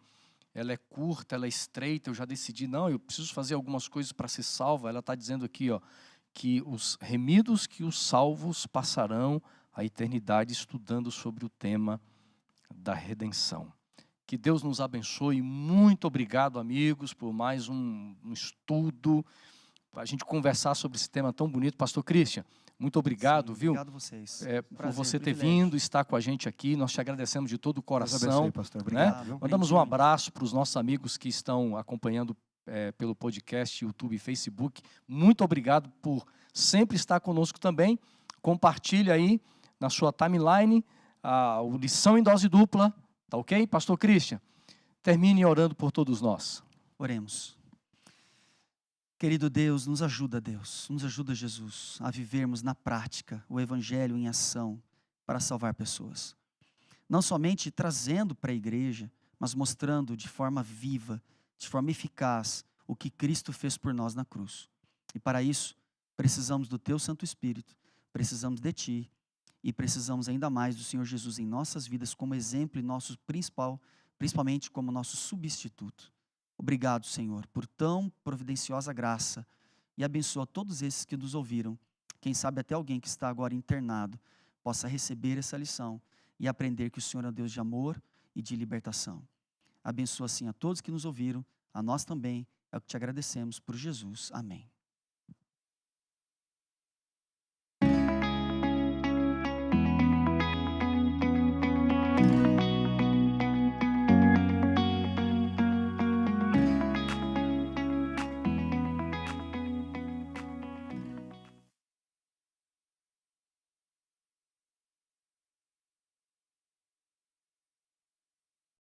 ela é curta, ela é estreita, eu já decidi, não, eu preciso fazer algumas coisas para ser salvo. Ela está dizendo aqui, ó, que os remidos, que os salvos passarão a eternidade estudando sobre o tema da redenção. Que Deus nos abençoe. Muito obrigado, amigos, por mais um estudo, para a gente conversar sobre esse tema tão bonito. Pastor Christian, muito obrigado, Sim, viu? Obrigado a vocês. Por você ter privilégio. vindo, estar com a gente aqui. Nós te agradecemos de todo o Deus coração. abençoe, pastor. Obrigado. Viu? Mandamos um abraço para os nossos amigos que estão acompanhando pelo podcast, YouTube e Facebook. Muito obrigado por sempre estar conosco também. Compartilhe aí na sua timeline o Lição em Dose Dupla. Tá ok? Pastor Christian, termine orando por todos nós. Oremos. Querido Deus, nos ajuda, Jesus, a vivermos na prática o Evangelho em ação para salvar pessoas. Não somente trazendo para a igreja, mas mostrando de forma viva, de forma eficaz, o que Cristo fez por nós na cruz. E para isso, precisamos do Teu Santo Espírito, precisamos de Ti e precisamos ainda mais do Senhor Jesus em nossas vidas como exemplo e nosso principalmente como nosso substituto. Obrigado, Senhor, por tão providenciosa graça e abençoa todos esses que nos ouviram. Quem sabe até alguém que está agora internado possa receber essa lição e aprender que o Senhor é um Deus de amor e de libertação. Abençoa, assim, a todos que nos ouviram, a nós também, é o que te agradecemos por Jesus. Amém.